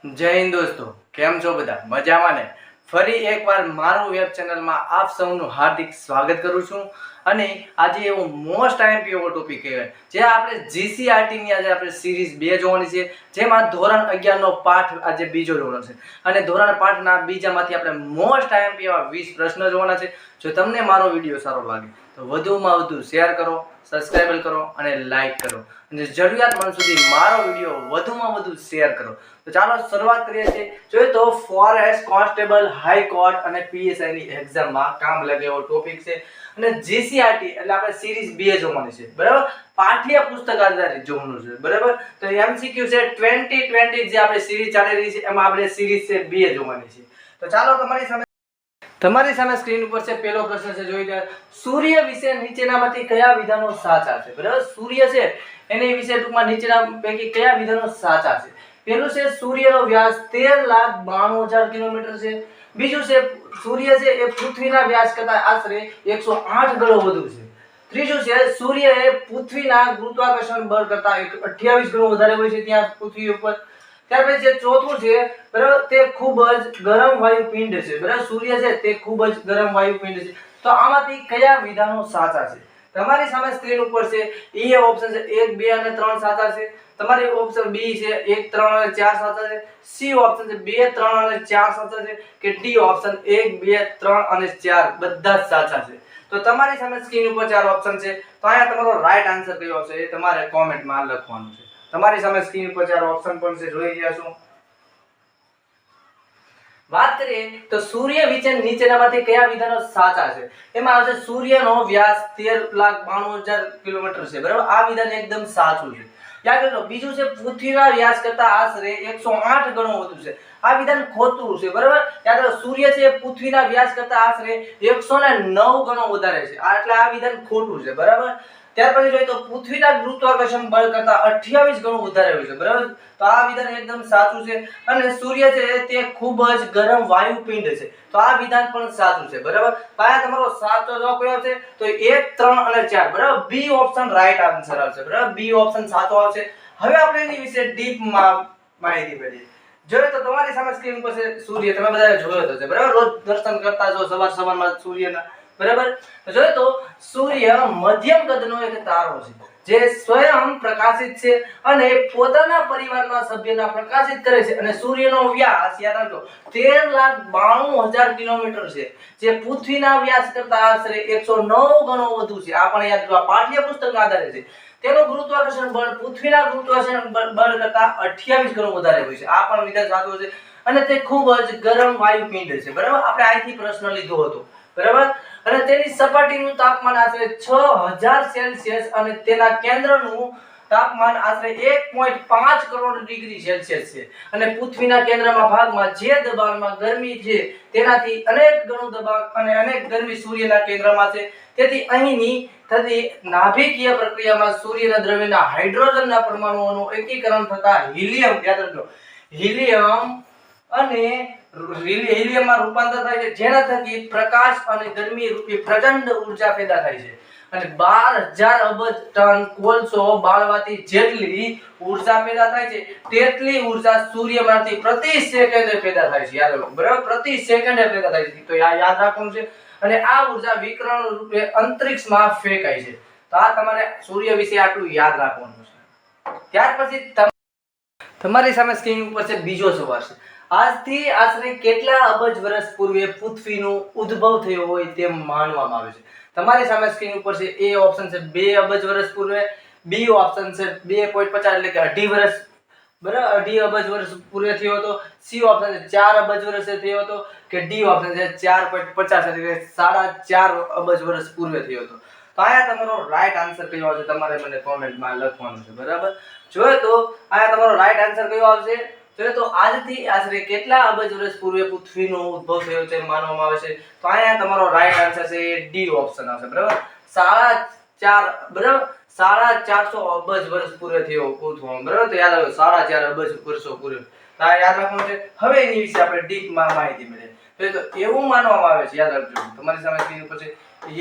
જય હિન્દ દોસ્તો, કેમ છો બધા? મજામાં ને? ફરી એકવાર મારું વેબ ચેનલમાં આપ સૌનું હાર્દિક સ્વાગત કરું છું. અને આજે એવો મોસ્ટ આઈએમપી એવો ટોપિક કહેવાય જે આપણે જીસીઆરટીની આજે આપણે સિરીઝ 2 જોવાની છે, જેમાં ધોરણ 11નો પાઠ આજે બીજો જોવાનો છે. અને ધોરણ 5ના બીજામાંથી આપણે મોસ્ટ આઈએમપી એવા 20 પ્રશ્ન જોવાના છે. જો તમને મારો વિડીયો સારો લાગે તો વધુમાં વધુ શેર કરો, સબસ્ક્રાઇબ કરો અને લાઈક કરો, અને જરૂરિયાતમંદ સુધી મારો વિડીયો વધુમાં વધુ શેર કરો. તો ચાલો શરૂઆત કરીએ છીએ. જોઈએ તો ફોરેસ્ટ કોન્સ્ટેબલ, હાઈકોર્ટ અને પીએસઆઈ ની એક્ઝામમાં કામ લાગે એવો ટોપિક છે. અને જીસીઆરટી એટલે આપણે સિરીઝ 2 જોવાની છે, બરાબર. પાઠ્ય પુસ્તક આધારિત જોવાનું છે, બરાબર. તો એમસીક્યુ છે 2020 જે આપણે સિરીઝ ચાલી રહી છે એમાં આપણે સિરીઝ છે 2 જોવાની છે. તો ચાલો તમારી સામે સ્ક્રીન ઉપર છે પહેલો પ્રશ્ન છે, જોઈ લો. સૂર્ય વિશે નીચેનામાંથી કયા વિધાનો સાચા છે? બરાબર. સૂર્ય છે એની વિશે ટૂંકમાં નીચેના પૈકી કયા વિધાનો સાચા છે? પહેલું છે સૂર્યનો વ્યાસ 13,92,000 કિલોમીટર છે. બીજું છે સૂર્ય છે એ પૃથ્વીના વ્યાસ કરતા આશરે 108 ગણો વધુ છે. ત્રીજું છે સૂર્ય એ પૃથ્વીના ગુરુત્વાકર્ષણ બળ કરતા 28 ગણો વધારે હોય છે ત્યાં પૃથ્વી ઉપર. ત્યાર પછી જે ચોથું છે, બરાબર, તે ખૂબ જ ગરમ વાયુ પિંડ છે. બરાબર. સૂર્ય છે તે ખૂબ જ ગરમ વાયુ પિંડ છે. તો આમાંથી કયા વિધાનો સાચા છે? તમારી સામે સ્ક્રીન ઉપર છે એ ઓપ્શન છે 1, 2 અને 3 સાચા છે. તમારી ઓપ્શન બી છે 1, 3 અને 4 સાચા છે. સી ઓપ્શન છે 2, 3 અને 4 સાચા છે. કે ડી ઓપ્શન 1, 2, 3 અને 4 બધા જ સાચા છે. તો તમારી સામે સ્ક્રીન ઉપર 4 ઓપ્શન છે. તો અહીંયા તમારો રાઈટ આન્સર કયો છે એ તમારે કોમેન્ટમાં લખવાનું છે. તમારી સામે સ્ક્રીન ઉપર 4 ઓપ્શન પણ છે, જોઈ રહ્યા છો. વાત કરીએ તો સૂર્ય વિશે નીચેનામાંથી કયા વિધાનો સાચા છે? એમાં આવશે સૂર્યનો વ્યાસ 13,92,000 કિલોમીટર છે, બરાબર. આ વિધાન એકદમ સાચું છે. યાદ રાખો. બીજું છે પૃથ્વીના વ્યાસ કરતા આશરે 108 ગણો વધુ છે. આ વિધાન ખોટું છે, બરાબર. યાદ રાખો. સૂર્ય છે પૃથ્વીના વ્યાસ કરતા આશરે 109 ગણો વધારે છે. એટલે આ વિધાન ખોટું છે, બરાબર. ત્યાર પછી જોઈએ તો પૃથ્વીના ગુરુત્વાકર્ષણ બળ કરતા 28 ગણું વધારે હોય છે, બરાબર. તો આ વિધાન એકદમ સાચું છે. અને સૂર્ય છે તે ખૂબ જ ગરમ વાયુ પિંડ છે. તો આ વિધાન પણ સાચું છે, બરાબર. પાયા તમારો સાચો જવાબ કયો છે? તો 1, 3 અને 4, બરાબર. બી ઓપ્શન રાઈટ આન્સર આવશે, બરાબર. બી ઓપ્શન સાચો આવશે. હવે આપણે એની વિશે ડીપ માહિતી મેળવીએ. જોઈએ તો તમારી સામે સ્ક્રીન પર છે સૂર્ય. તમે બધાએ જોયો તો છે, બરાબર. રોજ દર્શન કરતા જો સવારમાં સૂર્યના, બરાબર. તો જોઈએ તો સૂર્ય મધ્યમ કદનો એક તારો છે જે સ્વયં પ્રકાશિત છે અને પોતાના પરિવારના સભ્યના પ્રકાશિત કરે છે. અને સૂર્યનો વ્યાસ યાદ રાખો 13,92,000 કિલોમીટર છે, જે પૃથ્વીના વ્યાસ કરતા આશરે 109 ગણો વધુ છે. આ પણ યાદ રાખો. પાઠ્ય પુસ્તકના આધારે છે. તેનું ગુરુત્વાકર્ષણ બળ પૃથ્વીના ગુરુત્વાકર્ષણ બળ કરતા 28 ગણો વધારે હોય છે. આ પણ વિધાન સાચું છે. અને તે ખૂબ જ ગરમ વાયુ પિંડ છે, બરાબર. આપણે અહીંથી પ્રશ્ન લીધો હતો, બરાબર. અને તેની સપાટીનું તાપમાન આશરે 6000 સેલ્સિયસ અને તેના કેન્દ્રનું તાપમાન આશરે 1.5 કરોડ ડિગ્રી સેલ્સિયસ છે. અને પૃથ્વીના કેન્દ્રમાં ભાગમાં જે દબાણમાં ગરમી છે તેનાથી અનેક ગણું દબાણ અને અનેક ગરમી સૂર્યના કેન્દ્રમાં છે. તેથી અહીંની થતી નાભિકીય પ્રક્રિયામાં સૂર્યના દ્રવ્યના હાઇડ્રોજનના પરમાણુઓનું એકીકરણ થતા હિલિયમ, યાદ રાખજો, હિલિયમ અને હિલિયમમાં રૂપાંતર થાય છે, જેના થકી પ્રકાશ અને ગરમી રૂપી પ્રચંડ ઊર્જા પેદા થાય છે. અને 12,000 અબજ ટન કોલસો બાળવાથી જેટલી ઊર્જા પેદા થાય છે તેટલી ઊર્જા સૂર્યમાંથી પ્રતિ સેકન્ડે પેદા થાય છે. યાદ રાખો, બરાબર. પ્રતિ સેકન્ડે પેદા થાય છે. તો યાદ રાખવાનું છે. અને આ ઊર્જા વિકિરણ રૂપે અંતરિક્ષમાં ફેંકાય છે. તો આ તમારે સૂર્ય વિશે આટલું યાદ રાખવાનું છે. ત્યાર પછી તમારી સામે સ્ક્રીન ઉપર છે બીજો સવાલ છે. આજથી આશરે કેટલા અબજ વર્ષ પૂર્વે પૃથ્વીનો ઉદ્ભવ થયો હોય તેમ માનવામાં આવે છે? તમારી સામે સ્ક્રીન ઉપર છે એ ઓપ્શન છે 2 અબજ વર્ષ પૂર્વે. બી ઓપ્શન છે 2.50 એટલે કે 2.5 વર્ષ, બરાબર, 2.5 અબજ વર્ષ પૂર્વે થયો હતો. સી ઓપ્શન છે 4 અબજ વર્ષે થયો હતો. કે ડી ઓપ્શન છે 4.50 એટલે કે 4.5 અબજ વર્ષ પૂર્વે થયો હતો. તો આયા તમારો રાઈટ આન્સર કયો આવશે તમારે મને કોમેન્ટમાં લખવાનું છે, બરાબર. જોઈએ તો આયા તમારો રાઈટ આન્સર કયો આવશે? જોઈએ તો આજથી આશરે કેટલા અબજ વર્ષ પૂર્વે પૃથ્વીનો ઉદ્ભવ થયો છે માનવામાં આવે છે? તો અહીંયા તમારો રાઈટ આન્સર છે ડી ઓપ્શન આવશે, બરાબર. 4.5, બરાબર, 450 અબજ વર્ષ પૂર્વે થયો ઉદ્ભવ, બરાબર. તો યાદ રાખો 4.5 અબજ વર્ષો પૂર્વે. તો આ યાદ રાખવાનું છે. હવે એની વિશે આપણે ડીપમાં માહિતી મેળવીએ. તો એવું માનવામાં આવે છે, યાદ રાખજો, તમારી સામે સ્ક્રીન ઉપર છે,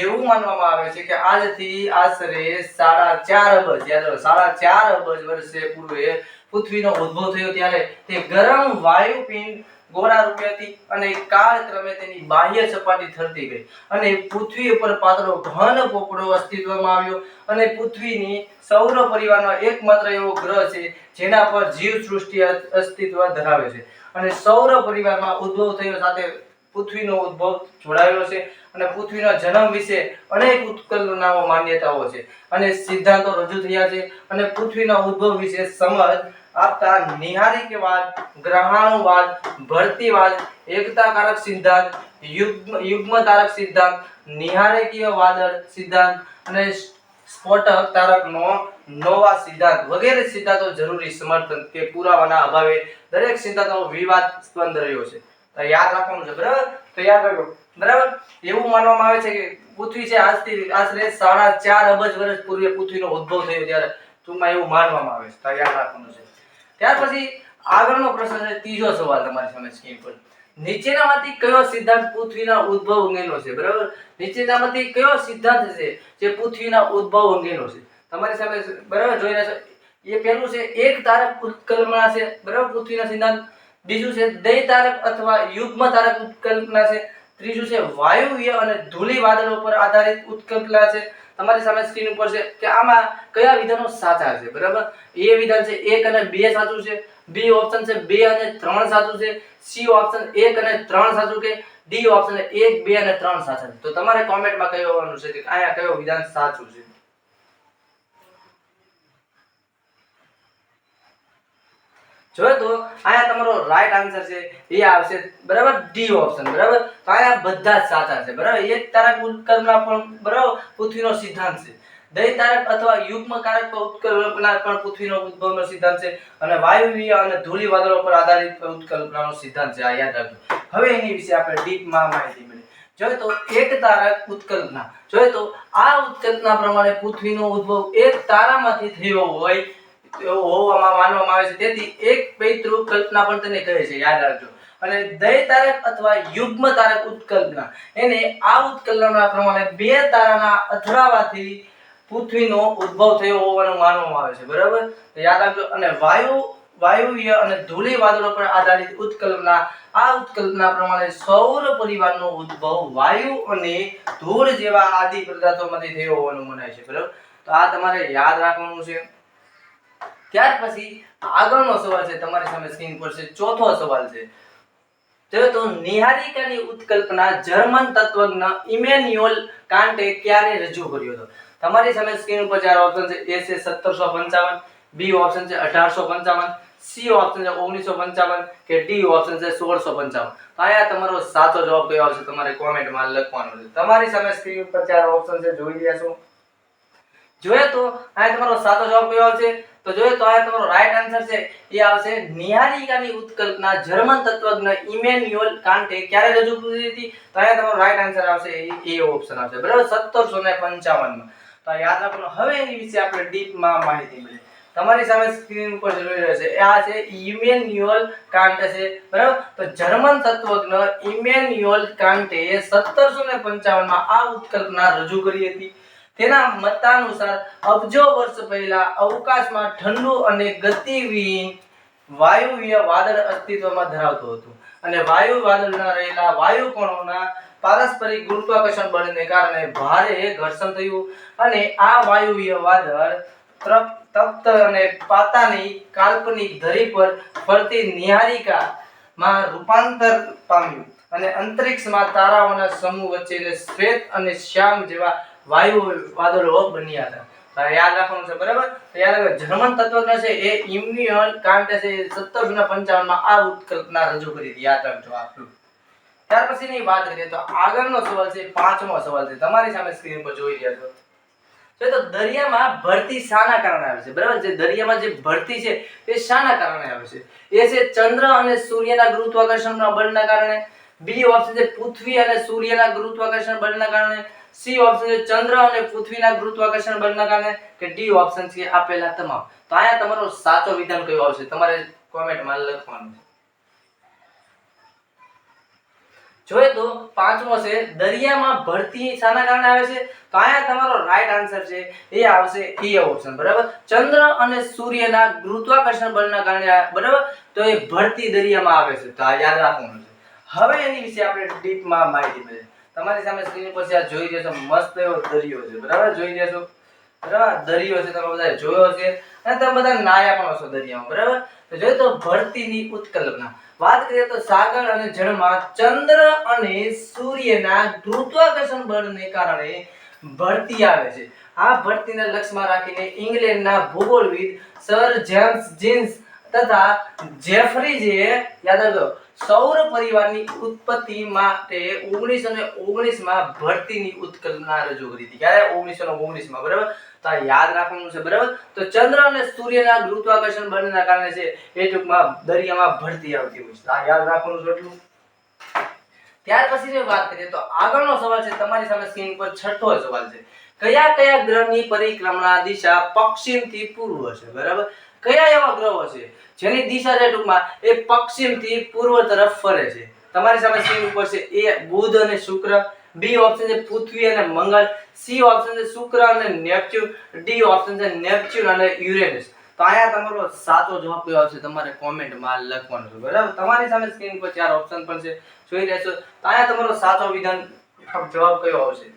એવું માનવામાં આવે છે કે આજથી આશરે 4.5 અબજ, યાદ રાખો, 4.5 અબજ વર્ષે પૂર્વે પૃથ્વીનો ઉદ્ભવ થયો ત્યારે તે ગરમ વાયુપિંડ ગોળા રૂપે હતી અને કાળક્રમે તેની બાહ્ય સપાટી ઠરતી ગઈ અને પૃથ્વી ઉપર પાતળો ઘન પોપડો અસ્તિત્વમાં આવ્યો અને પૃથ્વીની સૌર પરિવારનો એકમાત્ર એવો ગ્રહ છે જેના પર જીવ સૃષ્ટિ અસ્તિત્વ ધરાવે છે અને સૌર પરિવારમાં ઉદ્ભવ થયો સાથે પૃથ્વીનો ઉદ્ભવ જોડાયેલો છે અને પૃથ્વીના જન્મ વિશે અનેક ઉત્કલ્પનાઓ માન્યતાઓ છે અને સિદ્ધાંતો રજૂ થયા છે અને પૃથ્વીના ઉદ્ભવ વિશે સમજ આપતા નિહારિકવાદ, ગ્રહાણુવાદ, ભરતીવાદ, એકતાકારક સિદ્ધાંત, યુગ્મતારક સિદ્ધાંત, નિહારિકીય વાદળ સિદ્ધાંત અને સ્ફોટક તારકનો નોવા સિદ્ધાંત વગેરે સિદ્ધાંતો જરૂરી સમર્થન કે પુરાવાના અભાવે દરેક સિદ્ધાંતનો વિવાદાસ્પદ રહ્યો છે. તો યાદ રાખવાનું છે, બરાબર? તો યાદ રાખો, બરાબર? એવું માનવામાં આવે છે કે પૃથ્વી છે આજથી આશરે 4.5 અબજ વર્ષ પૂર્વે પૃથ્વીનો ઉદ્ભવ થયો ત્યારે ટૂંકમાં એવું માનવામાં આવે છે. તો યાદ રાખવાનું છે. ત્યાર પછી આગળનો પ્રશ્ન છે, ત્રીજો સવાલ તમારી સામે સ્ક્રીન પર. નીચેનામાંથી કયો સિદ્ધાંત પૃથ્વીના ઉદ્ભવ અંગેનો છે? બરાબર? નીચેનામાંથી કયો સિદ્ધાંત છે જે પૃથ્વીના ઉદ્ભવ અંગેનો છે? તમારી સામે બરાબર જોઈ રહ્યા છો. એ પહેલું છે એક તારક ઉત્કલ્પના છે, બરાબર? પૃથ્વીના સિદ્ધાંત. બીજું છે દ્વૈતારક અથવા યુગ્મતારક ઉત્કલ્પના છે. ત્રીજું છે વાયુવ્ય અને ધૂળી વાદળો પર આધારિત ઉત્કલ્પના છે. તમારી સામે સ્ક્રીન ઉપર છે કે આમાં કયા વિધાનો સાચા છે? બરાબર? એ વિધાન છે 1 અને 2 સાચું છે, બી ઓપ્શન છે 2 અને 3 સાચું છે, સી ઓપ્શન 1 અને 3 સાચું કે ડી ઓપ્શન 1, 2 અને 3 સાચા છે. તો તમારે કોમેન્ટમાં કહેવાનું છે કે આયા કયો વિધાન સાચું છે. જો તો આયા તમારો રાઈટ આન્સર છે એ આવશે, બરાબર? ડી ઓપ્શન, બરાબર? તો આયા બધા જ સાચા છે, બરાબર? એક તારક ઉત્કલ્પના પણ, બરાબર, પૃથ્વીનો સિદ્ધાંત છે. દ્વૈતારક અથવા યુગ્મકારક ઉત્કલ્પના પણ પૃથ્વીનો ઉદ્ભવનો સિદ્ધાંત છે અને વાયુવ્ય અને ધૂળી વાદળો પર આધારિત ઉત્કલ્પનાનો સિદ્ધાંત છે. આ યાદ રાખજો. હવે એની વિશે આપણે ડીપમાં માહિતી મેળવીએ. જોઈએ તો એક તારક ઉત્કલ્પના. જોઈએ તો આ ઉત્કલ્પના પ્રમાણે પૃથ્વીનો ઉદ્ભવ એક તારામાંથી થયો હોય હોવામાં માનવામાં આવે છે. તેથી એક પૈતૃક કલ્પના પણ તેને કહે છે. યાદ રાખજો. અને દ્વૈતારક અથવા યુગ્મતારક ઉત્કલ્પના, એને આ ઉત્કલ્પના પ્રમાણે બે તારાના અથડાવાથી પૃથ્વીનો ઉદ્ભવ થયો હોવાનું માનવામાં આવે છે, બરાબર? તો યાદ રાખજો. અને વાયુવ્ય અને ધૂળી વાદળો પર આધારિત ઉત્કલ્પના, આ ઉત્કલ્પના પ્રમાણે સૌર પરિવારનો ઉદ્ભવ વાયુ અને ધૂળ જેવા આદિ પદાર્થોમાંથી થયો હોવાનું મનાય છે, બરાબર? તો આ તમારે યાદ રાખવાનું છે. ત્યાર પછી આગળનો સવાલ છે તમારી સામે સ્ક્રીન પર છે, ચોથો સવાલ છે. તો નિહારિકાની ઉત્કલ્પના જર્મન તત્વજ્ઞ ઇમેન્યુઅલ કાન્ટે ક્યારે રજૂ કર્યો હતો? તમારી સામે સ્ક્રીન ઉપર ચાર ઓપ્શન છે. એ છે 1755, બી ઓપ્શન છે 1855, સી ઓપ્શન છે 1955 કે ડી ઓપ્શન છે 1655. તો આયા તમારો સાચો જવાબ કયો આવશે તમારે કોમેન્ટમાં લખવાનો છે. તમારી સામે સ્ક્રીન ઉપર ચાર ઓપ્શન છે, જોઈ રહ્યા છો. જોઈએ તો આયા તમારો સાચો જવાબ કયો આવશે? તો જોઈએ તો આયા તમારો રાઈટ આન્સર છે એ આવશે નિહારિકાની ઉત્કલ્પના જર્મન તત્વજ્ઞ ઇમેન્યુઅલ કાન્ટે ક્યારે રજૂ કરી હતી? તો આયા તમારો રાઈટ આન્સર આવશે એ ઓપ્શન આવશે, બરાબર? 1755 માં. તો યાદ રાખવાનું. હવે એની વિશે આપણે ડીપમાં માહિતી મેળવીએ. તમારી સામે સ્ક્રીન ઉપર જોઈ રહ્યા છે આ છે ઇમેન્યુઅલ કાન્ટ છે, બરાબર? તો જર્મન તત્વજ્ઞ ઇમેન્યુઅલ કાન્ટે 1755 માં આ ઉત્કલ્પના રજૂ કરી હતી. તેના મતાનુસાર અબજો વર્ષ પહેલા અવકાશમાં ઠંડુ અને ગતિહીન વાયુવ્ય વાદળ અસ્તિત્વમાં ધરાવતું હતું અને વાયુ વાદળમાં રહેલા વાયુ કણોના પારસ્પરિક ગુરુત્વાકર્ષણ બળને કારણે ભારે ઘર્ષણ થયું અને આ વાયુવ્ય વાદળ તપ્ત અને પાતાની કાલ્પનિક ધરી પર ફરતી નિહારિકામાં રૂપાંતર પામ્યું અને અંતરિક્ષમાં તારાઓના સમૂહ વચ્ચે શ્વેત અને શ્યામ જેવા વાયુ વાદળો બન્યા હતા. તો યાદ રાખવાનું છે, બરાબર? તો યાદ રાખો. જર્મન તત્વજ્ઞ છે એ ઇમેન્યુઅલ કાન્ટ છે 1755 માં આ ઉત્કલ્પના રજૂ કરી હતી. યાદ રાખજો આપણું. ત્યાર પછીની વાત કરીએ તો આગળનો સવાલ છે, પાંચમો સવાલ છે. તમારી સામે સ્ક્રીન પર જોઈ રહ્યા છો. તો દરિયામાં ભરતી શાના કારણે આવે છે? બરાબર? જે દરિયામાં જે ભરતી છે એ શાના કારણે આવે છે? એ છે ચંદ્ર અને સૂર્યના ગુરુત્વાકર્ષણના બળના કારણે, બી ઓપ્શન છે પૃથ્વી અને સૂર્યના ગુરુત્વાકર્ષણ બળના કારણે, સી ઓપ્શન છે ચંદ્ર અને પૃથ્વીના ગુરુત્વાકર્ષણ બળના કારણે કે ડી ઓપ્શન છે આપેલા તમામ. તો આયા તમારો સાચો વિધાન કયો આવશે? તમારે કોમેન્ટમાં લખવાનું છે. જોઈએ તો પાંચમો છે દરિયામાં ભરતી શાના કારણે આવે છે? તો અહીંયા તમારો રાઈટ આન્સર છે એ આવશે એ ઓપ્શન, બરાબર. ચંદ્ર અને સૂર્યના ગુરુત્વાકર્ષણ બળના કારણે બરાબર, તો એ ભરતી દરિયામાં આવે છે. તો આ યાદ રાખવાનું છે. હવે એની વિશે આપણે ડીપમાં માહિતી મળે. તમારી સામે સ્ક્રીન પર આ જોઈ રહ્યા છો, મસ્ત એવો દરિયો છે, બરાબર. જોઈ રહ્યા છો, બરાબર. દરિયો છે, તમે બધા જોયો છે અને તમે બધા નાયા પણ હશો દરિયામાં, બરાબર. તો જોઈએ તો ભરતીની ઉત્કલ્પના વાત કરીએ તો સાગર અને જળમાં ચંદ્ર અને સૂર્યના ગુરુત્વાકર્ષણ બળને કારણે ભરતી આવે છે. આ ભરતીને લક્ષ્યમાં રાખીને ઇંગ્લેન્ડના ભૂગોળવિદ સર જેમ્સ જીન્સ તથા જેફરીજે યાદ રાખો સૌર પરિવારની ઉત્પત્તિ માટે 1919 માં ભરતીની ઉત્કલ્પના રજૂ કરી હતી. ક્યારે? 1919 માં, બરાબર. તો આ યાદ રાખવાનું છે, બરાબર. તો ચંદ્ર અને સૂર્યના ગુરુત્વાકર્ષણ બળના કારણે છે એ ટૂંકમાં દરિયામાં ભરતી આવતી હોય છે. આ યાદ રાખવાનું છે એટલું. ત્યાર પછી જે વાત કરીએ તો આગળનો સવાલ છે તમારી સામે સ્ક્રીન પર છઠ્ઠો સવાલ છે. કયા કયા ગ્રહની પરિક્રમા દિશા પશ્ચિમથી પૂર્વ છે? બરાબર. કયા એવા ગ્રહો છે જેની દિશા છે ટૂંકમાં એ પશ્ચિમથી પૂર્વ તરફ ફરે છે? તમારી સામે સ્ક્રીન ઉપર છે એ બુધ અને શુક્ર, બી ઓપ્શન છે પૃથ્વી અને મંગળ, સી ઓપ્શન છે શુક્ર અને નેપચ્યુન, ડી ઓપ્શન છે નેપચ્યુન અને યુરેનસ. તો આયા તમારો સાચો જવાબ કયો આવશે તમારે કોમેન્ટમાં લખવાનો છે, બરાબર. તમારી સામે સ્ક્રીન પર ચાર ઓપ્શન પણ છે, જોઈ લેશો. તો આયા તમારો સાચો વિધાન જવાબ કયો આવશે?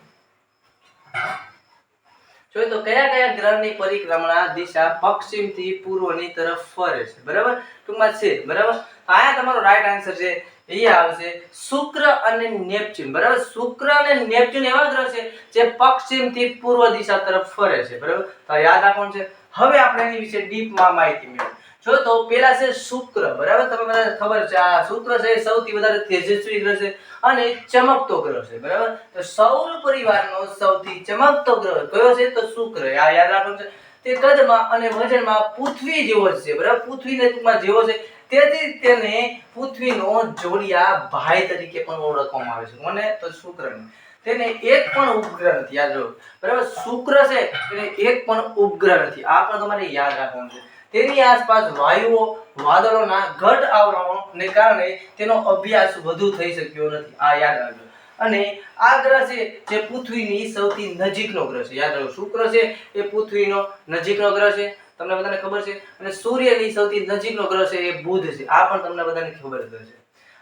જોઈએ તો કયા કયા ગ્રહની પરિક્રમા દિશા પશ્ચિમથી પૂર્વની તરફ ફરે છે? બરાબર, ટૂંકમાં છે, બરાબર. આયા તમારો રાઈટ આન્સર છે એ આવશે શુક્ર અને નેપચ્યુન, બરાબર. શુક્ર અને નેપચ્યુન એવા ગ્રહ છે જે પશ્ચિમથી પૂર્વ દિશા તરફ ફરે છે, બરાબર. તો યાદ રાખવાનું છે. હવે આપણે એની વિશે ડીપમાં માહિતી મેળવીએ. જો તો પેલા છે શુક્ર, બરાબર. તમે બધાને ખબર છે આ શુક્ર છે એ સૌથી વધારે તેજસ્વી ગ્રહ છે અને ચમકતો ગ્રહ છે, બરાબર. તો સૌર પરિવારનો સૌથી ચમકતો ગ્રહ કયો છે? તો શુક્ર. આ યાદ રાખવાનું છે. તે કદમાં અને વજનમાં પૃથ્વી જેવો જ છે, બરાબર. પૃથ્વીને ટૂંકમાં જેવો છે, તેથી તેને પૃથ્વીનો જોડિયા ભાઈ તરીકે પણ ઓળખવામાં આવે છે. કોને? તો શુક્રને. તેને એક પણ ઉપગ્રહ નથી, યાદ રાખો, બરાબર. શુક્ર છે તેને એક પણ ઉપગ્રહ નથી. આ પણ તમારે યાદ રાખવાનું છે. તેની આસપાસ વાયુઓ, વાદળોના ઘટ આવરણોને કારણે તેનો અભ્યાસ વધુ થઈ શક્યો નથી. આ યાદ રાખજો. અને આ ગ્રહ છે જે પૃથ્વીની સૌથી નજીકનો ગ્રહ છે, યાદ રાખો. શુક્ર છે એ પૃથ્વીનો નજીકનો ગ્રહ છે, તમને બધાને ખબર છે. અને સૂર્યની સૌથી નજીકનો ગ્રહ છે એ બુધ છે. આ પણ તમને બધાને ખબર જ છે.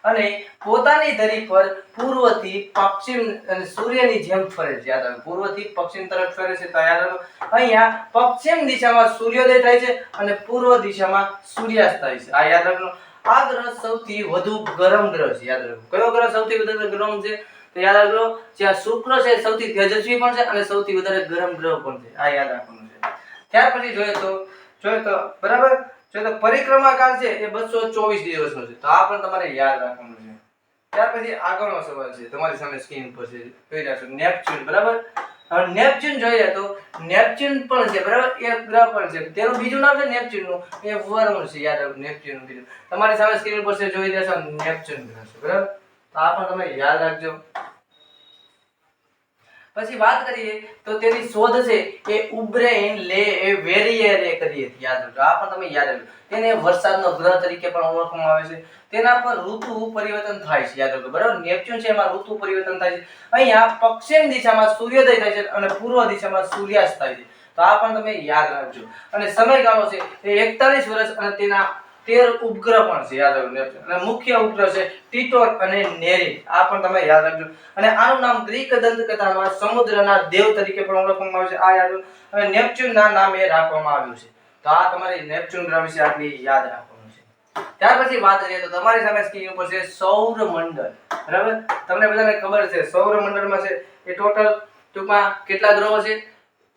અને પોતાની ધરી પર પૂર્વથી પશ્ચિમ અને સૂર્યની જેમ ફરે છે, યાદ રાખો. પૂર્વથી પશ્ચિમ તરફ ફરે છે. તો યાદ રાખો અહીંયા પશ્ચિમ દિશામાં સૂર્યોદય થાય છે અને પૂર્વ દિશામાં સૂર્યાસ્ત થાય છે. આ યાદ રાખો. આ ગ્રહ સૌથી વધુ ગરમ ગ્રહ છે, યાદ રાખો. કયો ગ્રહ સૌથી વધારે ગરમ છે? તો યાદ રાખો જ્યાં શુક્ર છે સૌથી તેજસ્વી પણ છે અને સૌથી વધારે ગરમ ગ્રહ પણ છે. આ યાદ રાખવાનું છે. ત્યાર પછી જોઈએ તો બરાબર, જો તો પરિક્રમા કાળ છે એ 224 દિવસનો છે. તો આ પણ તમારે યાદ રાખવાનું છે. ત્યાર પછી આગળનો સવાલ છે તમારી સામે સ્ક્રીન પર છે, જોઈ રહ્યા છો નેપચ્યુન, બરાબર. હવે નેપચ્યુન જોઈએ તો નેપચ્યુન પણ છે, બરાબર. એક ગ્રહ પણ છે, તેનું બીજું નામ છે નેપચ્યુનનું, એ વરુણ છે, યાદ રાખો. નેપચ્યુનનું બીજું તમારી સામે સ્ક્રીન પર છે, જોઈ રહ્યા છો નેપચ્યુન ગ્રહ છે, બરાબર. તો આ પણ તમે યાદ રાખજો. પછી વાત કરીએ તો તેની શોધ છે એ ઉબ્રેઇન લે વેરિયરે કરી હતી, યાદ રાખજો. આ પણ તમે યાદ રાખજો. તેને વરસાદનો ગ્રહ તરીકે પણ ઓળખવામાં આવે છે. તેના પર ઋતુ પરિવર્તન થાય છે, યાદ રાખજો, બરાબર. નેપચ્યુન છે એમાં ઋતુ પરિવર્તન થાય છે. અહીંયા પશ્ચિમ દિશામાં સૂર્યોદય થાય છે અને પૂર્વ દિશામાં સૂર્યાસ્ત થાય છે. તો આ પણ તમે યાદ રાખજો. અને સમયગાળો છે એ 41 વર્ષ અને તેના 13 ઉપગ્રહ પણ છે, યાદ રાખજો. અને મુખ્ય ઉપગ્રહ છે ટીટોર અને નેરી. આ પણ તમે યાદ રાખજો. અને આનું નામ ગ્રીક દંતકથામાં સમુદ્રના દેવ તરીકે પણ ઓળખવામાં આવે છે. આ યાદ રાખજો. અને નેપચ્યુનના નામે રાખવામાં આવ્યું છે. તો આ તમારે નેપચ્યુન ગ્રહ વિશે આટલી યાદ રાખવાનું છે. ત્યાર પછી વાત કરીએ તો તમારી સામે સ્ક્રીન ઉપર છે સૌર મંડળ, બરાબર. તમને બધાને ખબર છે સૌર મંડળમાં છે એ ટોટલ ટૂંકમાં કેટલા ગ્રહો છે?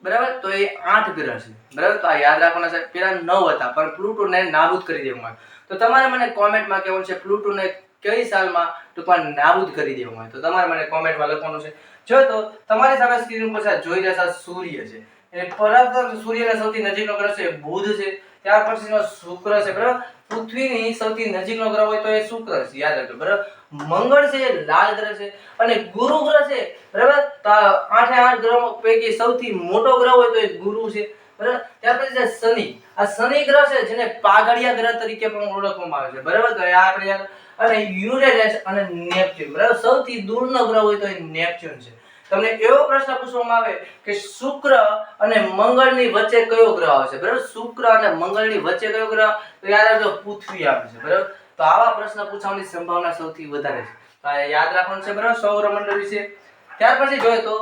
બરાબર. તો એ 8 ગ્રહ છે, બરાબર. તો આ યાદ રાખવાના છે. પેલા 9 હતા પણ પ્લુટોને નાબૂદ કરી દેવામાં આવ્યું. તો તમારે મને કોમેન્ટમાં કહેવું છે પ્લુટોને કઈ સાલમાં ટૂંકમાં નાબૂદ કરી દેવામાં આવ્યું. તો તમારે મને કોમેન્ટમાં લખવાનું છે. જો તો તમારી સામે સ્ક્રીન ઉપર જોઈ રહ્યા છો સૂર્ય છે એ પરત સૂર્યના સૌથી નજીકનો ગ્રહ છે બુધ છે. ત્યાર પછીનો શુક્ર છે, બરાબર. પૃથ્વીની સૌથી નજીકનો ગ્રહ હોય તો એ શુક્ર છે, યાદ રાખજો, બરાબર. મંગળ છે એ લાલ ગ્રહ છે અને ગુરુ ગ્રહ છે, બરાબર. તો 8 ગ્રહો પૈકી સૌથી મોટો ગ્રહ હોય તો એ ગુરુ છે. બરાબર. ત્યાર પછી છે શનિ. આ શનિ ગ્રહ છે જેને પાઘડિયા ગ્રહ તરીકે પણ ઓળખવામાં આવે છે, બરાબર. તો આ આપણે અને યુરેનસ અને નેપચ્યુન, બરાબર. સૌથી દૂરનો ગ્રહ હોય તો એ નેપચ્યુન છે. તમને એવો પ્રશ્ન પૂછવામાં આવે કે શુક્ર અને મંગળની વચ્ચે કયો ગ્રહ આવશે, બરાબર. શુક્ર અને મંગળની વચ્ચે કયો ગ્રહ? તો યાદ રાખજો પૃથ્વી આવે છે, બરાબર. તો આવા પ્રશ્ન પૂછવાની સંભાવના સૌથી વધારે છે. તો આ યાદ રાખવાનું છે, બરાબર, સૌરમંડળ વિશે. ત્યાર પછી જોઈએ તો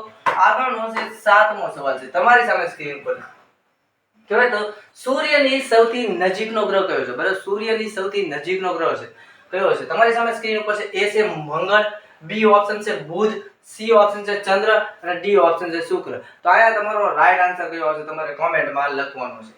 આગળનો છે 7મો સવાલ છે તમારી સામે સ્ક્રીન પર. જોઈએ તો સૂર્યની સૌથી નજીકનો ગ્રહ કયો છે, બરાબર. સૂર્યની સૌથી નજીકનો ગ્રહ છે કયો છે તમારી સામે સ્ક્રીન ઉપર છે. એ છે મંગળ, બી ઓપ્શન છે બુધ, સી ઓપ્શન છે ચંદ્ર અને ડી ઓપ્શન છે શુક્ર. તો આયા તમારો રાઈટ આન્સર કયો આવશે તમારે કોમેન્ટમાં લખવાનો છે.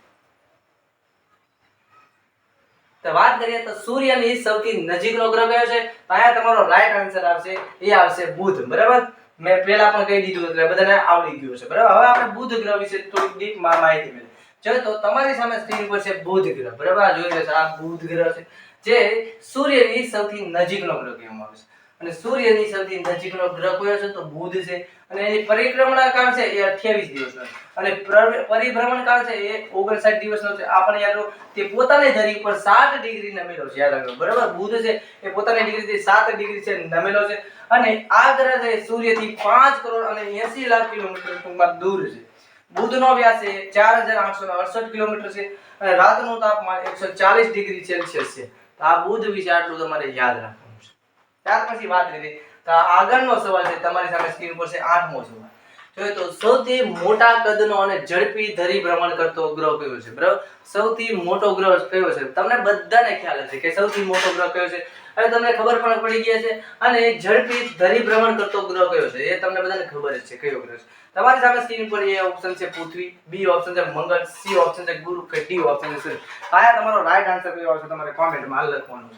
તો વાત કરીએ તો સૂર્યની સૌથી નજીકનો ગ્રહ કયો છે? તો આયા તમારો રાઈટ આન્સર આવશે એ આવશે બુધ, બરાબર. મેં પહેલા પણ કહી દીધું એટલે બધાને આવડી ગયું છે, બરાબર. હવે આપણે બુધ ગ્રહ વિશે થોડી ડીપ માહિતી મેળવીએ. જો તો તમારી સામે સ્ક્રીન પર છે બુધ ગ્રહ, બરાબર. આ જોઈ લો આ બુધ ગ્રહ છે જે સૂર્યની સૌથી નજીકનો ગ્રહ કહેવામાં આવે છે. અને સૂર્યની સૌથી નજીકનો ગ્રહ કયો છે? તો બુધ છે. અને એની પરિક્રમણા કાળ છે એ 28 દિવસનો છે. અને પરિભ્રમણ કાળ છે એ 59 દિવસનો છે. આ પણ યાદ રાખો. તે પોતાની ધરી પર 7 ડિગ્રી નમેલો છે, યાદ રાખજો, બરાબર. બુધ છે એ પોતાની ડિગ્રીથી 7 ડિગ્રી છે નમેલો છે. અને આ ગ્રહ છે સૂર્યથી 5 કરોડ અને 80 લાખ કિલોમીટર ટૂંકમાં દૂર છે. બુધનો વ્યાસ છે 4868 કિલોમીટર છે અને રાતનું તાપમાન 140 ડિગ્રી સેલ્સિયસ છે. તો આ બુધ વિશે આટલું તમારે યાદ રાખવાનું છે. ત્યાર પછી વાત કરીએ તો આગળનો સવાલ છે તમારી સામે સ્ક્રીન પર છે 8મો સવાલ. જોઈએ તો સૌથી મોટા કદનો અને ઝડપી ધરી ભ્રમણ કરતો ગ્રહ કયો છે, બરાબર. સૌથી મોટો ગ્રહ કયો છે? તમને બધાને ખ્યાલ હશે કે સૌથી મોટો ગ્રહ કયો છે અને તમને ખબર પણ પડી ગઈ છે. અને ઝડપી ધરી ભ્રમણ કરતો ગ્રહ કયો છે એ તમને બધાને ખબર જ છે કયો ગ્રહ છે. તમારી સામે સ્ક્રીન પર એ ઓપ્શન છે પૃથ્વી, બી ઓપ્શન છે મંગળ, સી ઓપ્શન છે ગુરુ કે ડી ઓપ્શન છે સૂર્ય. આયા તમારો રાઈટ આન્સર કયો આવશે તમારે કોમેન્ટમાં લખવાનું છે.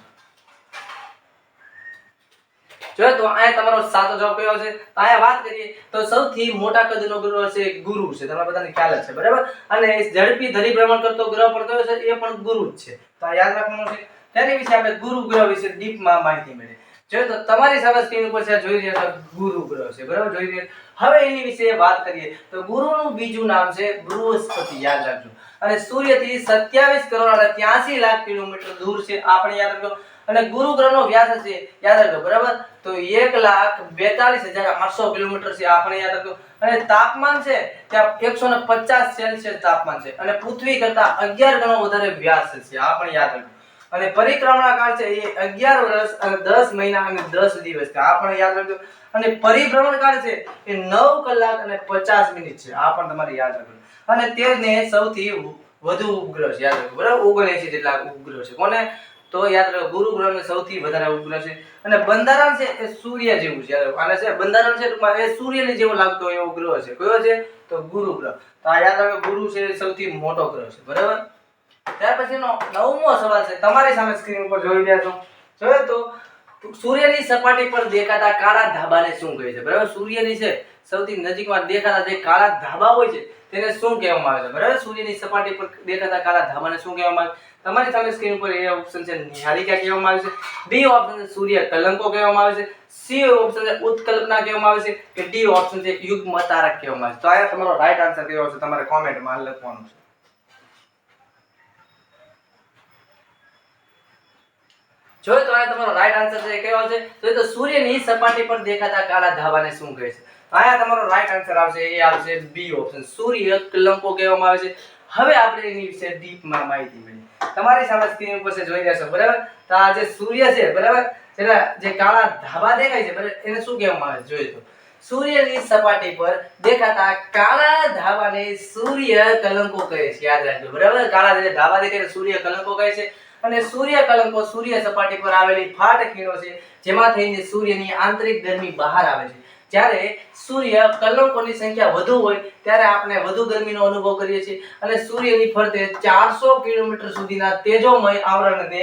જો તો આયા તમારો સાચો જવાબ કયો આવશે? આયા વાત કરીએ તો સૌથી મોટા કદનો ગ્રહ છે ગુરુ છે. તમને બધાને ખ્યાલ જ છે, બરાબર. અને ઝડપી ધરી ભ્રમણ કરતો ગ્રહ પણ કયો છે? એ પણ ગુરુ જ છે. તો આ યાદ રાખવાનું છે. તેની વિશે આપણે ગુરુ ગ્રહ વિશે ડીપમાં માહિતી મેળવીએ. જો તો તમારી સામે સ્ક્રીન ઉપર છે જોઈ રહ્યા છો ગુરુ ગ્રહ છે, બરાબર. જોઈ રહ્યા. હવે એની વિશે વાત કરીએ તો ગુરુનું બીજું નામ છે બૃહસ્પતિ, યાદ રાખજો. અને સૂર્યથી 27 કરોડ અને 83 લાખ કિલોમીટર દૂર છે. આપણે યાદ રાખજો. અને ગુરુ ગ્રહનો વ્યાસ છે યાદ રાખજો, બરાબર. તો 1,42,800 કિલોમીટર છે. આપણે યાદ રાખજો. અને તાપમાન છે ત્યાં 150 સેલ્સિયસ તાપમાન છે. અને પૃથ્વી કરતા 11 ગણો વધારે વ્યાસ છે. આ પણ યાદ રાખજો. અને પરિક્રમણા કાળ છે એ 11 વર્ષ અને 10 મહિના અને 10 દિવસ છે. આ પણ યાદ રાખજો. અને પરિભ્રમણ કાળ છે એ 9 કલાક અને 50 મિનિટ છે. આ પણ તમારે યાદ રાખજો. અને તેને સૌથી વધુ ઉપગ્રહ છે, યાદ રાખજો, બરાબર. 79 જેટલા ઉપગ્રહ છે. કોને? તો યાદ રાખો ગુરુ ગ્રહને સૌથી વધારે ઉપગ્રહ છે. અને બંધારણ છે એ સૂર્ય જેવું છે, યાદ રાખો. આને છે બંધારણ છે ટૂંકમાં એ સૂર્યની જેવો લાગતો એવો ગ્રહ છે. કયો છે? તો ગુરુ ગ્રહ. તો આ યાદ રાખો ગુરુ છે સૌથી મોટો ગ્રહ છે, બરાબર. ત્યાર પછીનો 9મો સવાલ છે તમારી સામે સ્ક્રીન ઉપર જોઈ રહ્યા છો. જોઈએ તો સૂર્યની સપાટી પર દેખાતા કાળા ધાબાને શું કહે છે, બરાબર. સૂર્યની છે સૌથી નજીકમાં દેખાતા જે કાળા ધાબા હોય છે તેને શું કહેવામાં આવે છે, બરાબર. સૂર્યની સપાટી પર દેખાતા કાળા ધાબાને શું કહેવામાં આવે? તમારી સામે સ્ક્રીન ઉપર એ ઓપ્શન છે નિહારિકા કહેવામાં આવે છે, બી ઓપ્શન છે સૂર્ય કલંકો કહેવામાં આવે છે, સી ઓપ્શન છે ઉત્કલ્પના કહેવામાં આવે છે કે ડી ઓપ્શન છે યુગ્મ તારક કહેવામાં આવે છે. તો આ તમારો રાઈટ આન્સર કયો આવશે તમારે કોમેન્ટમાં લખવાનું છે. જો તો આ તમારો રાઈટ આન્સર છે કયો આવશે? તો સૂર્યની સપાટી પર દેખાતા કાળા ધાબાને શું કહે છે? આયા તમારો રાઈટ આન્સર આવશે એ આવશે બી ઓપ્શન સૂર્ય કલંકો કહેવામાં આવે છે. હવે આપણે એની વિશે ડીપમાં માહિતી મેળવીએ. તમારી સામે સ્ક્રીન ઉપર છે જોઈ રહ્યા છો, બરાબર. તો આ જે સૂર્ય છે, બરાબર, જેના જે કાળા ધાબા દેખાય છે, બરાબર, એને શું કહેવામાં આવે છે? જોઈએ તો સૂર્યની સપાટી પર દેખાતા કાળા ધાબાને સૂર્ય કલંકો કહે છે, યાદ રાખજો, બરાબર. કાળા જે ધાબા દેખાય છે સૂર્ય કલંકો કહે છે. અને સૂર્ય કલંકો સૂર્ય સપાટી પર આવેલી ફાટ કિરણો છે જેમાં થઈને સૂર્યની આંતરિક ગરમી બહાર આવે છે. જ્યારે સૂર્ય કલંકોની સંખ્યા વધુ હોય ત્યારે આપણે વધુ ગરમીનો અનુભવ કરીએ છીએ. અને સૂર્યની ફરતે 400 કિલોમીટર સુધીના તેજોમય આવરણને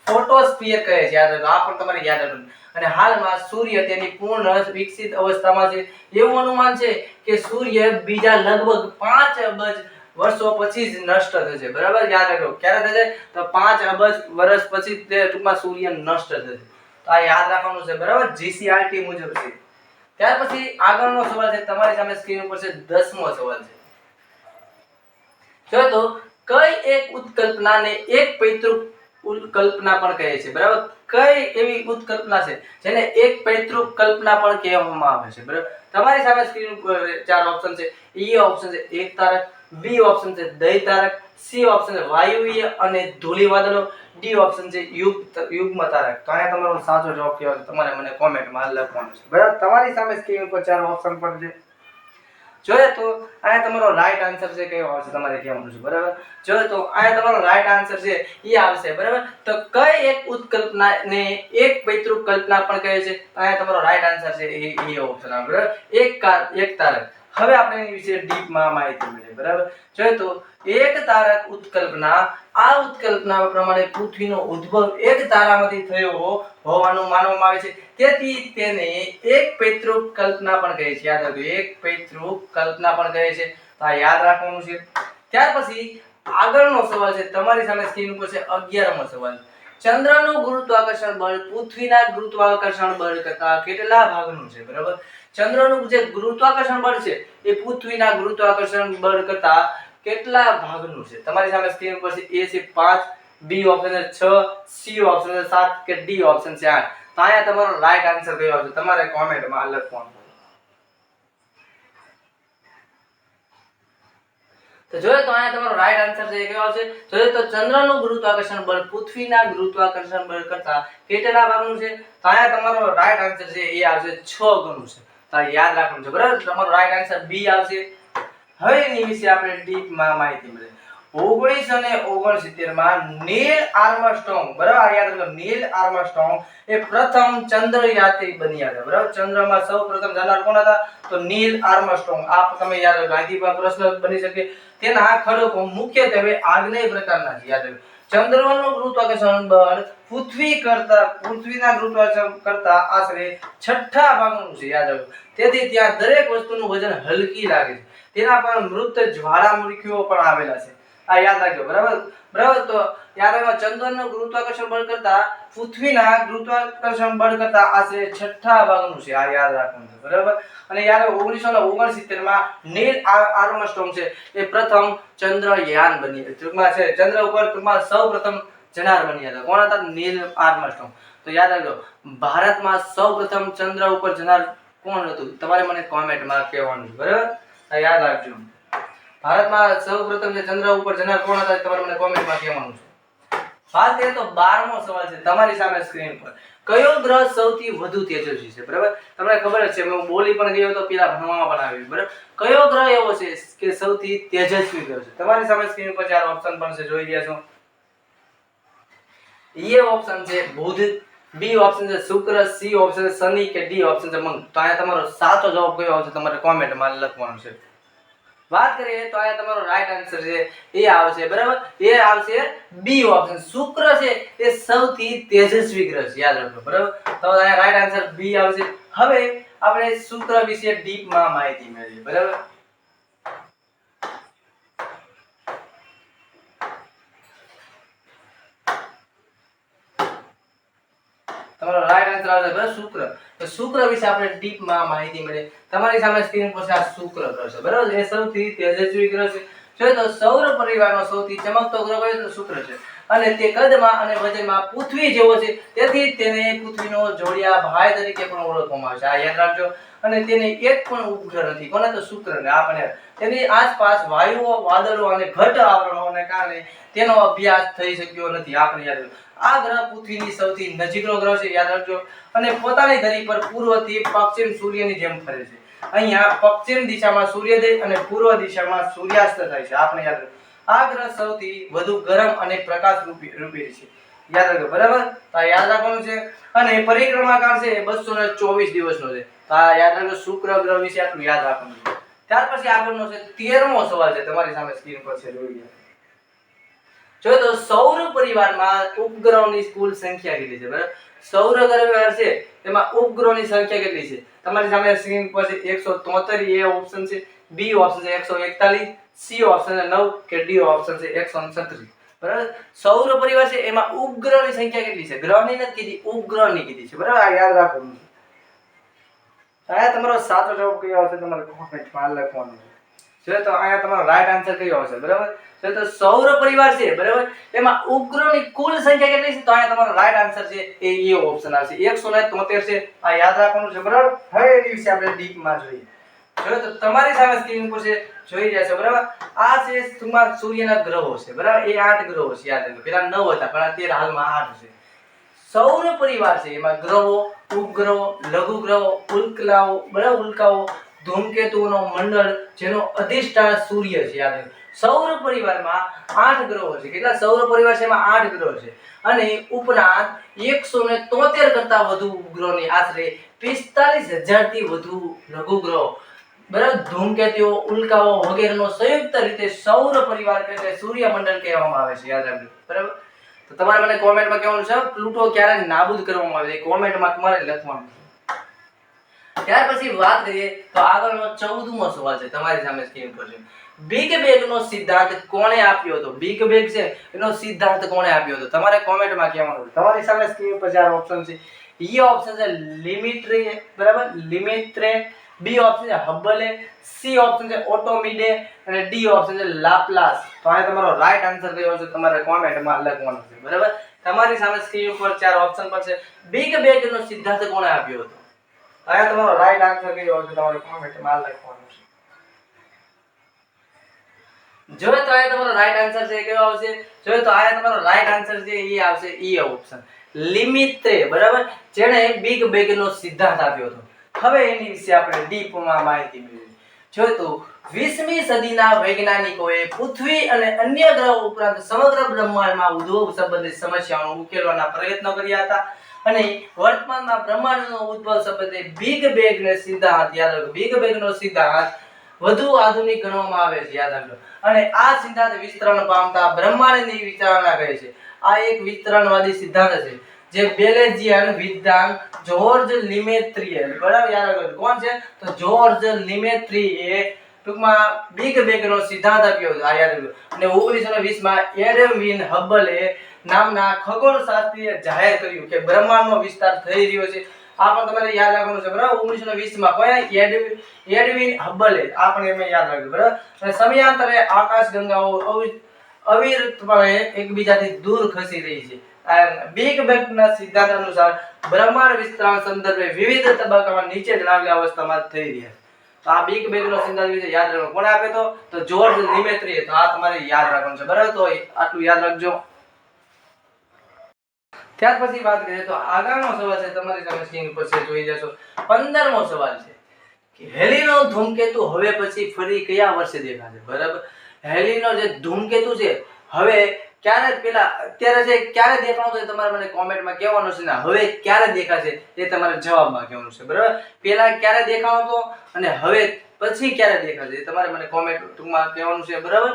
ફોટોસ્ફિયર કહે છે, યાદ રાખો. આ પણ તમારે યાદ રાખવું. અને હાલમાં સૂર્ય તેની પૂર્ણ વિકસિત અવસ્થામાં છે. એવું અનુમાન છે કે સૂર્ય બીજા લગભગ 5 અબજ વર્ષો પછી જ નષ્ટ થશે, બરાબર. યાદ રાખો ક્યારે થશે? તો 5 અબજ વર્ષ પછી તે ટૂંકમાં સૂર્ય નષ્ટ થશે. તો આ યાદ રાખવાનું છે, બરાબર. જીસીઆરટી મુજબ છે. ત્યાર પછી આગળનો સવાલ છે તમારી સામે સ્ક્રીન ઉપર છે 10મો સવાલ છે. જો તો કઈ એક ઉત્કલ્પનાને એક પૈતૃક ઉત્કલ્પના પણ કહે છે, બરાબર? કઈ એવી ઉત્કલ્પના છે જેને એક પૈતૃક કલ્પના પણ કહેવામાં આવે છે, બરાબર? તમારી સામે સ્ક્રીન ઉપર ચાર ઓપ્શન છે. એ ઓપ્શન છે એક તારક, બી ઓપ્શન છે દય તારક, સી ઓપ્શન છે વાયુવ્ય અને ધૂળી વાદળો, ડી ઓપ્શન છે યુગ્મ તારક. તો અહીંયા તમારો સાચો જવાબ કયો છે તમારે મને કોમેન્ટમાં લખવાનો છે, બરાબર? તમારી સામે સ્ક્રીન ઉપર ચાર ઓપ્શન પણ છે. જોઈએ તો અહીંયા તમારો રાઈટ આન્સર છે કયો આવશે તમારે કહેવાનું છે, બરાબર? જોઈએ તો અહીંયા તમારો રાઈટ આન્સર છે એ આવશે, બરાબર? તો કઈ એક ઉત્કલ્પનાને એક પૈતૃક કલ્પના પણ કહે છે? અહીંયા તમારો રાઈટ આન્સર છે એ ઓપ્શન આવે, બરાબર? એક તારક. હવે આપણે એની વિશે ડીપમાં માહિતી મળે, બરાબર? જોઈએ તો એક તારક ઉત્કલ્પના, આ ઉત્કલ્પના પ્રમાણે પૃથ્વીનો ઉદ્ભવ એક તારામાંથી થયો હોવાનું માનવામાં આવે છે, તેથી તેને એક પૈતૃક કલ્પના પણ કહે છે. યાદ રાખજો, એક પૈતૃક કલ્પના પણ કહે છે. તો આ યાદ રાખવાનું છે. ત્યાર પછી આગળનો સવાલ છે તમારી સામે સ્ક્રીન ઉપર છે 11મો સવાલ. ચંદ્રનું ગુરુત્વાકર્ષણ બળ પૃથ્વીના ગુરુત્વાકર્ષણ બળ કરતા કેટલા ભાગનું છે, બરાબર? ચંદ્રનું જે ગુરુત્વાકર્ષણ બળ છે એ પૃથ્વીના ગુરુત્વાકર્ષણ બળ કરતા કેટલા ભાગનું છે? તમારી સામે સ્ક્રીન ઉપર છે એ છે 5, બી ઓપ્શન છે 6, સી ઓપ્શન છે 7 કે ડી ઓપ્શન છે 8. તો અહીંયા તમારો રાઈટ આન્સર કયો આવશે તમારે કોમેન્ટમાં લખવાનું. તો જોઈએ તો અહીંયા તમારો રાઈટ આન્સર છે કયો આવશે? જોઈએ તો ચંદ્રનું ગુરુત્વાકર્ષણ બળ પૃથ્વીના ગુરુત્વાકર્ષણ બળ કરતા કેટલા ભાગનું છે? તો અહીંયા તમારો રાઈટ આન્સર છે એ આવશે 6 ગણું છે. તો યાદ રાખવાનું છે, બરાબર? તમારો રાઈટ આન્સર બી આવશે. હવે એની વિશે આપણે ડીપમાં માહિતી મળે. 1969 માં નીલ આર્મસ્ટ્રોંગ, બરાબર? યાદ રાખો, નીલ આર્મસ્ટ્રોંગ એ પ્રથમ ચંદ્રયાત્રી બન્યા હતા, બરાબર? ચંદ્રમાં સૌ પ્રથમ જનાર કોણ હતા? તો નીલ આર્મસ્ટ્રોંગ. આ તમે યાદ રાખો, અહીંથી પણ પ્રશ્ન બની શકે. તેના ખડકો મુખ્યત્વે આગ્નેય પ્રકારના છે. યાદ રાખો, ચંદ્રનું ગુરુત્વાકર્ષણ બળ પૃથ્વીના ગુરુત્વાકર્ષણ કરતા આશરે 6 ભાગનું છે. યાદ રાખો, તેથી ત્યાં દરેક વસ્તુનું વજન હલકી લાગે છે. તેના પર મૃત જ્વાળામુખીઓ પણ આવેલા છે. આ યાદ રાખજો, બરાબર? બરાબર. તો યાદ રાખો, ચંદ્રનું ગુરુત્વાકર્ષણ બળ કરતા પૃથ્વીના ગુરુત્વાકર્ષણ બળ કરતા આશરે 6 ભાગનું છે. આ યાદ રાખવાનું છે, બરાબર? અને યાદ રાખો, 1969 માં નીલ આર્મસ્ટ્રોંગ છે એ પ્રથમ ચંદ્રયાન બની, ટૂંકમાં છે ચંદ્ર ઉપર ટૂંકમાં સૌપ્રથમ જનાર બન્યા હતા. કોણ હતા? નીલ આર્મસ્ટ્રોંગ. તો યાદ રાખજો, ભારતમાં સૌપ્રથમ ચંદ્ર ઉપર જનાર કોણ હતું તમારે મને કોમેન્ટમાં કહેવાનું છે, બરાબર? યાદ રાખજો, ભારતમાં સૌપ્રથમ જે ચંદ્ર ઉપર જનાર કોણ હતા તમારે મને કોમેન્ટમાં કહેવાનું છે. વાત કરીએ તો 12મો સવાલ છે તમારી સામે સ્ક્રીન પર. કયો ગ્રહ સૌથી વધુ તેજસ્વી છે, બરાબર? તમને ખબર જ છે, હું બોલી પણ ગયો તો પેલા ભણવામાં પણ આવ્યું, બરાબર? કયો ગ્રહ એવો છે કે સૌથી તેજસ્વી ગ્રહ છે? તમારી સામે સ્ક્રીન પર ચાર ઓપ્શન પણ છે, જોઈ રહ્યા છો. એ ઓપ્શન છે બુધ, બી ઓપ્શન છે શુક્ર, સી ઓપ્શન છે શનિ કે ડી ઓપ્શન છે મંગળ. તો અહીંયા તમારો સાચો જવાબ કયો આવશે તમારે કોમેન્ટમાં લખવાનો છે. વાત કરીએ તો અહીંયા તમારો રાઈટ આન્સર છે એ આવશે, બરાબર? એ આવશે બી ઓપ્શન. શુક્ર છે એ સૌથી તેજસ્વી ગ્રહ છે, યાદ રાખો, બરાબર? તો અહીંયા રાઈટ આન્સર બી આવશે. હવે આપણે શુક્ર વિશે ડીપમાં માહિતી મેળવીએ, બરાબર? તમારો રાઈટ આન્સર આવશે, બરાબર? શુક્ર. તો શુક્ર વિશે આપણે ડીપમાં માહિતી મળે. તમારી સામે સ્ક્રીન પર છે આ શુક્ર ગ્રહ છે, બરાબર? એ સૌથી તેજસ્વી ગ્રહ છે. જોઈએ તો સૌર પરિવારનો સૌથી ચમકતો ગ્રહ કયો છે? શુક્ર છે. અને તે કદમાં અને વજનમાં પૃથ્વી જેવો છે, તેથી તેને પૃથ્વીનો જોડિયા ભાઈ તરીકે પણ ઓળખવામાં આવે છે. આ યાદ રાખજો. અને તેને એક પણ ઉપગ્રહ નથી. કોને? તો શુક્રને. આપણે તેની આસપાસ વાયુઓ, વાદળો અને ઘટ આવરણોને કારણે તેનો અભ્યાસ થઈ શક્યો નથી. આપણે યાદ રાખજો, આ ગ્રહ પૃથ્વીની સૌથી નજીકનો ગ્રહ છે, યાદ રાખજો. અને પોતાની ધરી પર પૂર્વથી પશ્ચિમ સૂર્યની જેમ ફરે છે. અહીંયા પશ્ચિમ દિશામાં સૂર્યોદય અને પૂર્વ દિશામાં સૂર્યાસ્ત થાય છે. આપણે યાદ રાખજો, આ ગ્રહ સૌથી વધુ ગરમ અને પ્રકાશ રૂપી છે. યાદ રાખજો, બરાબર? તો આ યાદ રાખવાનું છે. અને પરિક્રમા કાળ છે 224 દિવસનો છે. તો આ યાદ રાખજો, શુક્ર ગ્રહ વિશે આટલું યાદ રાખવાનું છે. ત્યાર પછી આગળનો છે 13મો સવાલ છે તમારી સામે સ્ક્રીન પર છે, જોઈ લો. જો તો સૌર પરિવારમાં ઉપગ્રહોની કુલ સંખ્યા કેટલી છે, બરાબર? સૌર પરિવાર છે તેમાં ઉપગ્રહોની સંખ્યા કેટલી છે? તમારી સામે સ્ક્રીન પર છે 173 એ ઓપ્શન છે, બી ઓપ્શન છે 141, સી ઓપ્શન છે 9 કે ડી ઓપ્શન છે 136. બરાબર? સૌર પરિવાર છે એમાં ઉપગ્રહની સંખ્યા કેટલી છે? ગ્રહની નથી કીધી, ઉપગ્રહની કીધી છે, બરાબર? આ યાદ રાખવાનું છે. આ તમારો સાચો જવાબ કયો આવશે તમારે કોમેન્ટમાં લખવાનું છે. જો તો અહીંયા તમારો રાઈટ આન્સર કયો આવશે, બરાબર? તો સૌર પરિવાર છે બરાબર, એમાં ઉપગ્રહોની કુલ સંખ્યા કેટલી છે? તો અહીંયા તમારો રાઈટ આન્સર છે એ ઓપ્શન આવશે 173 છે. આ યાદ રાખવાનું છે બરાબર. હવે એની વિશે આપણે ડીપમાં જોઈએ. જો તો તમારી સામે સ્ક્રીન પર છે, જોઈ રહ્યા છો બરાબર. આ છે તમારા સૂર્યના ગ્રહો છે બરાબર. એ 8 ગ્રહો છે, યાદ રાખો. પેલા 9 હતા પણ અત્યારે હાલમાં 8 છે. સૌર પરિવાર છે, એમાં ગ્રહો, ઉપગ્રહો, લઘુગ્રહો, ઉલ્કાઓ બરાબર, ઉલ્કાઓ, ધૂમકેતુઓનો મંડળ જેનો અધિષ્ઠાન સૂર્ય છે. યાદ રાખો. સૌર પરિવારમાં 8 ગ્રહો છે. કેટલા સૌર પરિવાર છે? એમાં 8 ગ્રહો છે. અને ઉપરાંત 173 કરતા વધુ ઉપગ્રહોની આશરે 45,000 થી વધુ લઘુગ્રહો બરાબર, ધૂમકેતુઓ, ઉલ્કાઓ વગેરેનો સંયુક્ત રીતે સૌર પરિવાર એટલે સૂર્યમંડળ કહેવામાં આવે છે. યાદ રાખજો બરાબર. તો તમારે મને કોમેન્ટમાં કહેવાનું છે પ્લુટો ક્યારે નાબૂદ કરવામાં આવે છે, કોમેન્ટમાં તમારે લખવાનું છે. ત્યાર પછી વાત કરીએ તો આગળનો 14મો સવાલ છે, તમારી સામે સ્ક્રીન પર છે. બિગ બેંગ નો સિદ્ધાંત કોણે આપ્યો હતો? બિગ બેંગ છે એનો સિદ્ધાંત કોણે આપ્યો હતો? તમારે કોમેન્ટમાં કહેવાનું છે. તમારી સામે સ્ક્રીન પર 4 ઓપ્શન છે. એ ઓપ્શન છે લિમિટ્રે બરાબર, લિમેટ્રે, બી ઓપ્શન છે હબલે, સી ઓપ્શન છે ઓટોમિડે અને ડી ઓપ્શન છે લાપ્લાસ. તો આ તમારો રાઈટ આન્સર કયો છે તમારે કોમેન્ટમાં લખવાનું છે બરાબર. તમારી સામે સ્ક્રીન પર 4 ઓપ્શન પર છે. બિગ બેંગ નો સિદ્ધાંત કોણે આપ્યો હતો? આ તમારો રાઈટ આન્સર કયો છે તમારે કોમેન્ટમાં લખવાનું છે. જો તો આ તમારો રાઈટ આન્સર છે કયો આવશે? જો તો આ તમારો રાઈટ આન્સર છે એ આવશે ઈ ઓપ્શન લિમિત્રે બરાબર, જેણે બિગ બેંગ નો સિદ્ધાંત આપ્યો હતો. હવે એની વિશે આપણે ડીપમાં માહિતી મેળવીએ. જો તો 20મી સદીના વૈજ્ઞાનિકોએ પૃથ્વી અને અન્ય ગ્રહો ઉપરાંત સમગ્ર બ્રહ્માંડમાં ઉદ્ભવ સંબંધિત સમસ્યાઓનો ઉકેલવાના પ્રયત્નો કર્યા હતા અને વર્તમાનમાં બ્રહ્માંડનો ઉદ્ભવ સંબંધે બિગ બેંગનો સિદ્ધાંત યાદ રાખો. બિગ બેંગનો સિદ્ધાંત વધુ આધુનિક ગણવામાં આવે છે. યાદ રાખજો. અને આ સિદ્ધાંત વિસ્તરણ પામતા બ્રહ્માંડની વિચારણા કહે છે. આ એક વિસ્તરણવાદી સિદ્ધાંત છે જે બેલેજિયન વિદ્વાન જ્યોર્જ લિમેત્રીએ બરાબર, યાદ રાખજો કોણ છે? તો જ્યોર્જ લિમેત્રીએ ટૂંકમાં બિગ બેંગનો સિદ્ધાંત આપ્યો હતો. આ યાદ રાખજો. અને 1920માં એડવિન હબલે નામના ખગોળશાસ્ત્રીએ જાહેર કર્યું કે બ્રહ્માંડનો વિસ્તાર થઈ રહ્યો છે. આ પણ તમારે યાદ રાખવાનું છે બરાબર. 1920માં કોઈ એડવિન હબલે, આ પણ એમે યાદ રાખજો બરાબર. અને સમયાંતરે આકાશગંગાઓ અવિરતપણે એકબીજાથી દૂર ખસી રહી છે. બિગ બેંગના સિદ્ધાંત અનુસાર બ્રહ્માંડ વિસ્તરણ સંદર્ભે વિવિધ તબક્કામાં નીચે જણાવેલી અવસ્થામાં થઈ રહ્યા છે. તો આ બિગ બેંગનો સિદ્ધાંત વિશે યાદ રાખો. કોણે આપ્યો તો જ્યોર્જ લિમેત્રીએ. તો આ તમારે યાદ રાખવાનું છે બરાબર. તો આટલું યાદ રાખજો. ત્યાર પછી વાત કરીએ તો આગળનો સવાલ છે, તમારી સામે સ્ક્રીન પર છે, જોઈ જશો. 15મો સવાલ છે કે હેલીનો ધૂમકેતુ હવે પછી ફરી કયા વર્ષે દેખાશે? બરાબર. હેલીનો જે ધૂમકેતુ છે હવે ક્યારે, પેલા અત્યારે છે ક્યારે દેખાણો તો તમારે મને કોમેન્ટમાં કહેવાનું છે ને હવે ક્યારે દેખાશે એ તમારે જવાબમાં કહેવાનું છે બરાબર. પેલા ક્યારે દેખાણો તો અને હવે પછી ક્યારે દેખાશે એ તમારે મને કોમેન્ટ ટૂંકમાં કહેવાનું છે બરાબર.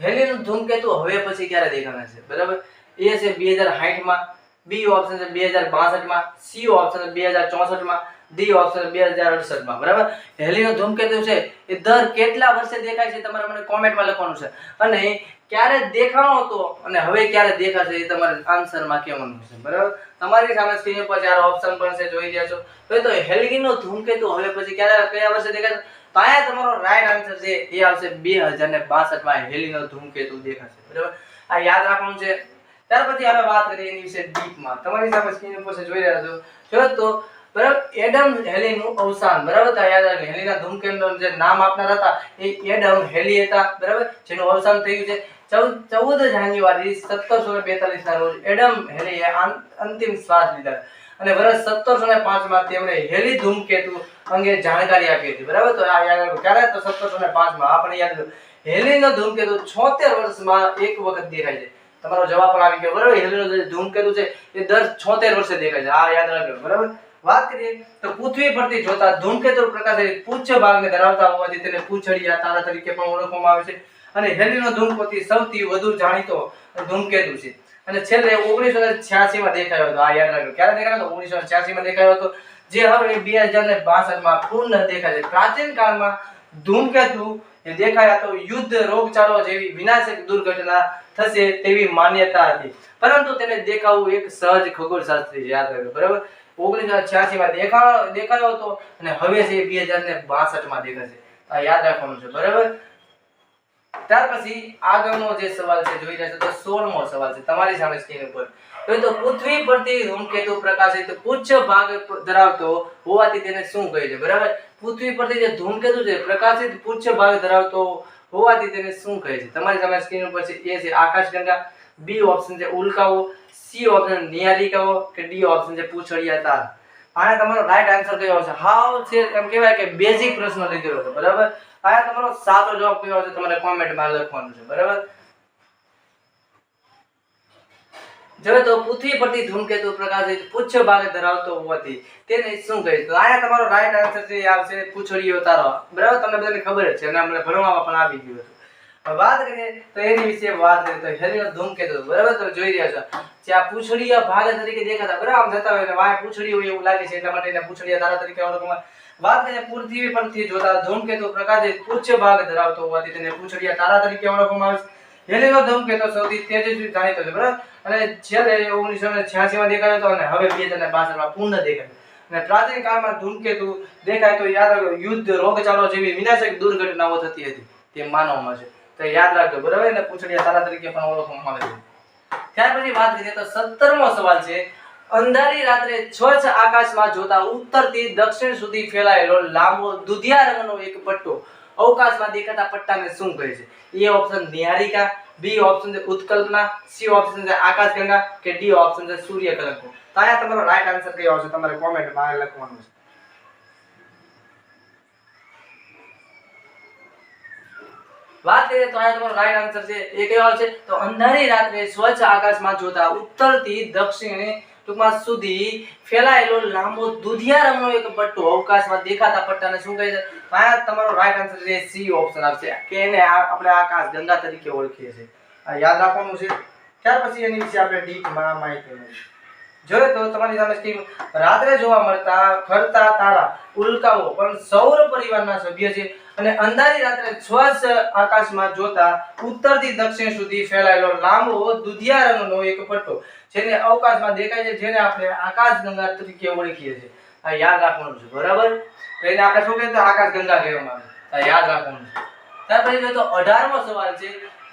હેલીનો ધૂમકેતુ હવે પછી ક્યારે દેખાના છે બરાબર. એ છે 2060માં, બી ઓપ્શન છે 2062માં, સી ઓપ્શન છે 2064માં, ડી ઓપ્શન 2068માં બરાબર. હેલીનો ધૂમકેતુ છે એ દર કેટલા વર્ષે દેખાય છે તમારે મને કોમેન્ટમાં લખવાનું છે. અને ક્યારે દેખાણો હતો અને હવે ક્યારે દેખાશે એ તમારે આન્સરમાં કહેવાનું છે બરાબર. તમારી સામે સ્ક્રીન પર 4 ઓપ્શન પણ છે, જોઈ રહ્યા છો. તો હેલીનો ધૂમકેતુ હવે પછી ક્યારે કયા વર્ષે દેખાશે? તો આયા તમારો રાઈટ આન્સર છે એ આવશે 2062માં હેલીનો ધૂમકેતુ દેખાશે બરાબર. આ યાદ રાખવાનું છે. ત્યાર પછી હવે વાત કરીએ એની વિશે ડીપમાં. તમારી સામે સ્ક્રીન ઉપર છે, જોઈ રહ્યા છો. જો તો બરાબર એડમ હેલીનું અવસાન બરાબર. તો યાદ રાખજો હેલીના ધૂમકેતુનું જે નામ આપનાર હતા એ એડમ હેલી હતા બરાબર, જેનું અવસાન થયું છે 14 જાન્યુઆરી 1742 ના રોજ એડમ હેલીએ અંતિમ શ્વાસ લીધા અને વર્ષ 1705માં તેમણે હેલી ધૂમકેતુ અંગે જાણકારી આપી હતી બરાબર. તો આ યાદ રાખો ક્યારે? તો 1705માં. આપણે યાદ રાખો હેલીનો ધૂમકેતુ 76 વર્ષમાં એક વખત દેખાય છે. તમારો જવાબ પણ આવી ગયો બરાબર. હેલીનો જે ધૂમકેતુ છે એ દર 76 વર્ષે દેખાય છે. આ યાદ રાખજો બરાબર. વાત કરીએ તો પૃથ્વી પરથી જોતા ધૂમકેતુ પ્રકાશ પુચ્છ ભાગને ધરાવતા હોવાથી તેને પૂંછડીયા તારા તરીકે પણ ઓળખવામાં આવે છે. અને હેલીનો ધૂમકેતુ સૌથી વધુ જાણીતો ધૂમકેતુ છે અને છેલ્લે 1986માં દેખાયો હતો. આ યાદ રાખજો ક્યારે દેખાયો હતો? 1986માં દેખાયો હતો, જે હવે 2062માં પૂર્ણ દેખાય છે. પ્રાચીન કાળમાં ધૂમકેતુ દેખાયા તો યુદ્ધ, રોગચાળો જેવી વિનાશક દુર્ઘટના થશે તેવી માન્યતા હતી, પરંતુ તેને દેખાવું એક સહજ ખગોળશાસ્ત્રી યાદ રાખજો બરાબર. 1986માં દેખાયો હતો અને હવે છે 2062માં દેખાશે. આ યાદ રાખવાનું છે બરાબર. ત્યાર પછી આગળનો જે સવાલ છે જોઈ રહ્યા છો તો 16મો સવાલ છે તમારી સામે સ્ક્રીન ઉપર. તો પૃથ્વી પરથી ધૂમકેતુ પ્રકાશિત ઉચ્ચ ભાગ ધરાવતો હોવાથી તેને શું કહે છે? બરાબર, પૃથ્વી પરથી જે ધૂમકેતુ છે પ્રકાશિત ઉચ્ચ ભાગ ધરાવતો હોવાથી તેને શું કહે છે? તમારી સામે સ્ક્રીન ઉપર છે એ છે આકાશગંગા, બી ઓપ્શન છે ઉલ્કાઓ, સી ઓપ્શન નિહારિકાઓ કે ડી ઓપ્શન છે પૂંછડિયા તારા. આને તમારો રાઈટ આન્સર કયો આવશે? હાવ છે એમ કહેવાય કે બેઝિક પ્રશ્ન લીધેલો છે. બરાબર, આ તમારો સાચો જવાબ કયો આવશે તમારે કોમેન્ટમાં લખવાનું છે. બરાબર, જો તો પૃથ્વી પરથી ધૂમકેતુ પ્રકાશિત ઉચ્ચ ભાગ ધરાવતો હોવાથી તેને શું કહે છે? તો આયા તમારો રાઈટ આન્સર છે આવશે પૂંછડીયો તારો. બરાબર, તમને બધાને ખબર જ છે અને અમને ભણવામાં પણ આવી ગયું હતું. વાત કરીએ તો એની વિશે વાત કરીએ તો હેલિયો ધૂમકેતુ. બરાબર, તમે જોઈ રહ્યા છો જે આ પૂંછડીયા ભાગ તરીકે દેખાતા. બરાબર, આમ જતા હોય એટલે વાય પૂંછડી હોય એવું લાગે છે એટલા માટે એને પૂંછડીયા તારા તરીકે ઓળખવામાં. વાત કરીએ પૃથ્વી પરથી જોતા ધૂમકેતુ પ્રકાશિત ઉચ્ચ ભાગ ધરાવતો હોવાથી તેને પૂંછડીયા તારા તરીકે ઓળખવામાં આવે છે. હેલિયો ધૂમકેતુ સૌથી તેજસ્વી જાણીતો છે. બરાબર, અને છેલ્લે 1986 માં દેખાયો હતો અને હવે 2062 માં પૂર્ણ દેખાય. અને પ્રાચીન કાળમાં ધૂમકેતુ દેખાય તો યાદ રાખો યુદ્ધ, રોગચાળો જેવી વિનાશક દુર્ઘટનાઓ થતી હતી તે માનવામાં છે. તો યાદ રાખજો. બરાબર, એટલે પૂંછડીયા તારા તરીકે પણ ઓળખવામાં આવે છે. ત્યાર પછી વાત કરીએ તો 17મો સવાલ છે અંધારી રાત્રે સ્વચ્છ આકાશમાં જોતા ઉત્તરથી દક્ષિણ સુધી ફેલાયેલો લાંબો દુધિયા રંગનો એક પટ્ટો અવકાશમાં દેખાતા પટ્ટાને શું કહે છે? એ ઓપ્શન નિહારિકા, બી ઓપ્શન છે ઉત્કલ્પના, સી ઓપ્શન છે આકાશગંગા કે ડી ઓપ્શન છે સૂર્યકલંકો. તો આયા તમારો રાઈટ આન્સર કયો આવશે તમારે કોમેન્ટમાં લખવાનું છે. વાત કરીએ તો આયા તમારો રાઈટ આન્સર છે એ કયો આવશે? તો અંધારી રાત્રે સ્વચ્છ આકાશમાં જોતા ઉત્તરથી દક્ષિણે ટૂંકમાં સુધી ફેલાયેલો લાંબો દુધિયા રંગનો એક પટ્ટો અવકાશમાં દેખાતા પટ્ટાને શું કહે છે? આયા તમારો રાઈટ આન્સર છે સી ઓપ્શન આવશે કે એને આપણે આકાશ ગંગા તરીકે ઓળખીએ છીએ. આ યાદ રાખવાનું છે. ત્યાર પછી એની વિશે આપણે ડીપમાં માહિતી મેળવીશું. જોઈએ તો તમારી સામે સ્ક્રીન રાત્રે જોવા મળતા ફરતા તારા ઉલ્કાઓ પણ સૌર પરિવારના સભ્ય છે અને અંધારી રાત્રે સ્વચ્છ આકાશમાં જોતા ઉત્તરથી દક્ષિણ સુધી ફેલાયેલો લાંબો દુધિયા રંગનો એક પટ્ટો જેને અવકાશમાં દેખાય છે જેને આપણે આકાશગંગા તરીકે ઓળખીએ છીએ. આ યાદ રાખવાનું છે. બરાબર, તો એને આપણે શું કહીએ તો આકાશગંગા કહેવામાં આવે. આ યાદ રાખવાનું છે. ત્યાર પછી જોઈએ તો 18મો સવાલ છે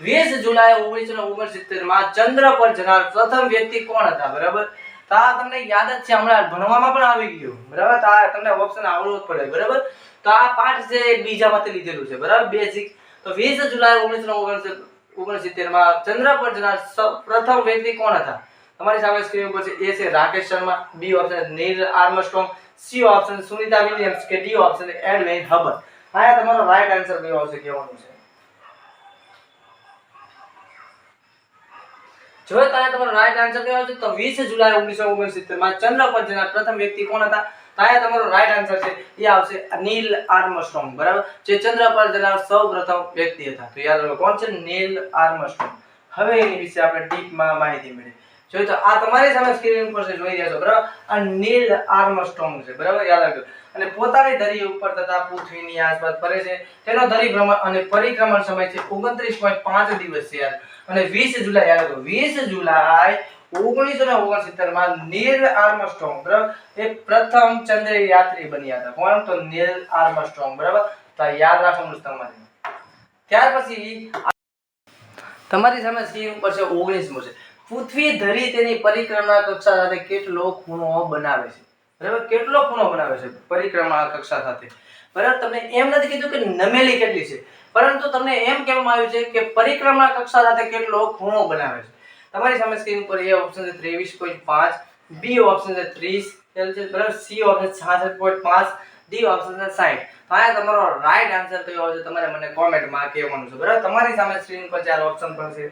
20 જુલાઈ 1969 માં ચંદ્ર પર જનાર પ્રથમ વ્યક્તિ કોણ હતા? બરાબર, તો આ તમને યાદ જ છે, હમણાં ભણવામાં પણ આવી ગયું. બરાબર, તો આ તમને ઓપ્શન આવડવું જ પડે. બરાબર, તો આ પાઠ છે બીજામાંથી લીધેલું છે. બરાબર, બેઝિક. તો 20 જુલાઈ 1969 માં ચંદ્ર પર જનાર પ્રથમ વ્યક્તિ કોણ હતા? તમારી સામે સ્ક્રીન ઉપર છે એ છે Rakesh Sharma, B option Neil Armstrong, C option Sunita Williams કે ડી ઓપ્શન એડવિન હબલ. આયા તમારો રાઈટ આન્સર કયો આવશે કહેવાનું છે. જો તમારો રાઈટ આન્સર કયો આવશે તો 20 જુલાઈ 1969 માં ચંદ્ર પર જનાર પ્રથમ વ્યક્તિ કોણ હતા? આયા તમારો રાઈટ આન્સર છે એ આવશે નીલ આર્મસ્ટ્રોંગ. બરાબર, જે ચંદ્ર પર જનાર સૌપ્રથમ વ્યક્તિ હતા. તો યાદ રાખો કોણ છે? નીલ આર્મસ્ટ્રોંગ. હવે એની વિશે આપણે ડીપમાં માહિતી મેળવીએ. જોઈએ તો આ તમારી સામે સ્ક્રીન ઉપર છે જોઈ રહ્યા છો. બરાબર, આ નીલ આર્મસ્ટ્રોંગ છે. બરાબર, યાદ રાખજો. અને પોતાની ધરી ઉપર તથા પૃથ્વીની આસપાસ ફરે છે. તેનો ધરીભ્રમણ અને પરિક્રમણ સમય છે 29.5 દિવસ છે યાર. અને 20 જુલાઈ યાદ રાખો 20 જુલાઈ 1969 માં નીલ આર્મસ્ટ્રોંગ બરાબર એ પ્રથમ ચંદ્રયાત્રી બન્યા હતા. કોણ? તો નીલ આર્મસ્ટ્રોંગ. બરાબર, તો યાદ રાખવાનું છે તમારે. ત્યાર પછી તમારી સામે સ્ક્રીન ઉપર છે 19મો છે પૃથ્વી ધરી તેની પરિક્રમા કક્ષા સાથે કેટલો ખૂણો બનાવે છે? બરાબર, કેટલો ખૂણો બનાવે છે પરિક્રમા કક્ષા સાથે? બરાબર, તમને એમ નથી કીધું કે નમેલી કેટલી છે, પરંતુ તમને એમ કહેવામાં આવ્યું છે કે પરિક્રમા કક્ષા સાથે કેટલો ખૂણો બનાવે છે. તમારી સામે સ્ક્રીન પર એ ઓપ્શન છે 23.5, બી ઓપ્શન છે 30 એલ છે. બરાબર, સી ઓપ્શન 66.5, ડી ઓપ્શન છે 60. આ તમારો રાઈટ આન્સર કયો આવશે તમારે મને કોમેન્ટમાં કહેવાનું છે. બરાબર, તમારી સામે સ્ક્રીન પર ચાર ઓપ્શન પણ છે.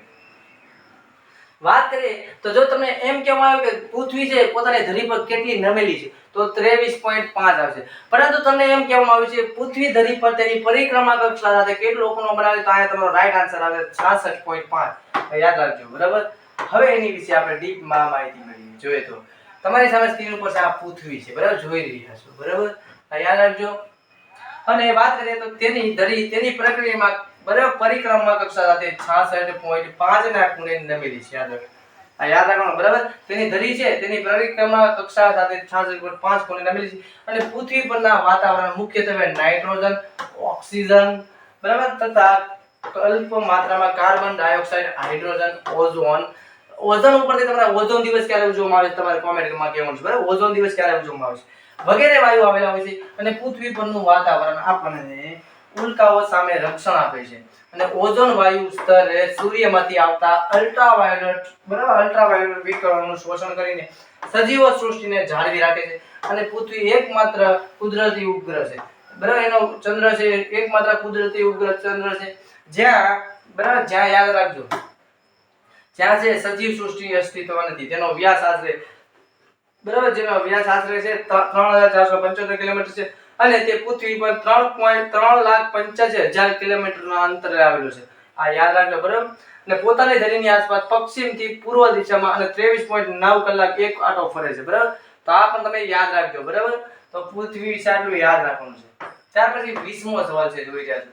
વાત કરીએ તો જો તમને એમ કહેવામાં આવ્યું કે પૃથ્વી છે પોતાની ધરી પર કેટલી નમેલી છે તો 23.5 આવશે. પરંતુ તમને એમ કહેવામાં આવ્યું છે પૃથ્વી ધરી પર તેની પરિક્રમા કક્ષા સાથે કેટલો ખૂણો બનાવે તો આ તમારો રાઈટ આન્સર આવે 66.5. યાદ રાખજો. બરાબર, હવે એની વિશે આપણે ડીપમાં માહિતી મેળવીએ. જોઈએ તો તમારી સામે સ્ક્રીન ઉપર આ પૃથ્વી છે. બરાબર, જોઈ રહ્યા છો. બરાબર, યાદ રાખજો. અને વાત કરીએ તો તેની ધરી તેની પ્રક્રિયામાં બરાબર પરિક્રમા કક્ષા સાથે 66.5 ના ખૂણે નમેલી છે. યાદ રાખવાનું. બરાબર, તેની ધરી છે તેની પરિક્રમા કક્ષા સાથે 66.5 ખૂણે નમેલી છે અને પૃથ્વી પરના વાતાવરણ મુખ્યત્વે નાઇટ્રોજન, ઓક્સિજન બરાબર તથા અલ્પ માત્રામાં કાર્બન ડાયોક્સાઇડ, હાઇડ્રોજન, ઓઝોન ઉપરથી તમારે ઓઝોન દિવસ ક્યારે ઉજવવામાં આવે છે તમારે કોમેન્ટમાં કહેવાનું છે, બરાબર? ઓઝોન દિવસ ક્યારે ઉજવવામાં આવે છે વગેરે વાયુ આવેલા હોય છે અને પૃથ્વી પરનું વાતાવરણ આપણને ઉલ્કાઓ સામે રક્ષણ આપે છે. અને ઓઝોન વાયુ સ્તરે સૂર્યમાંથી આવતા અલ્ટ્રાવાયોલેટ, બરાબર, અલ્ટ્રાવાયોલેટ વિકિરણોનું શોષણ કરીને સજીવ સૃષ્ટિને જાળવી રાખે છે. અને પૃથ્વી એકમાત્ર કુદરતી ઉપગ્રહ છે, બરાબર, એનો ચંદ્ર છે એકમાત્ર કુદરતી ઉપગ્રહ ચંદ્ર છે જ્યાં, બરાબર, જ્યાં યાદ રાખજો જ્યાં છે સજીવ સૃષ્ટિ અસ્તિત્વ નથી. તેનો વ્યાસ આશરે, બરાબર, જેનો વ્યાસ આશરે છે 3475 કિલોમીટર છે અને તે પૃથ્વી પર 3,3,85,000 કિલોમીટરના અંતરે આવેલું છે. આ યાદ રાખજો, બરાબર. અને પોતાની ધરીની આસપાસ પશ્ચિમથી પૂર્વ દિશામાં અને 23.9 કલાક એક આંટો ફરે છે, બરાબર. તો આ પણ તમે યાદ રાખજો, બરાબર. તો પૃથ્વી વિશે આટલું યાદ રાખવાનું છે. ત્યાર પછી 20મો સવાલ છે, જોઈ રહ્યા છો.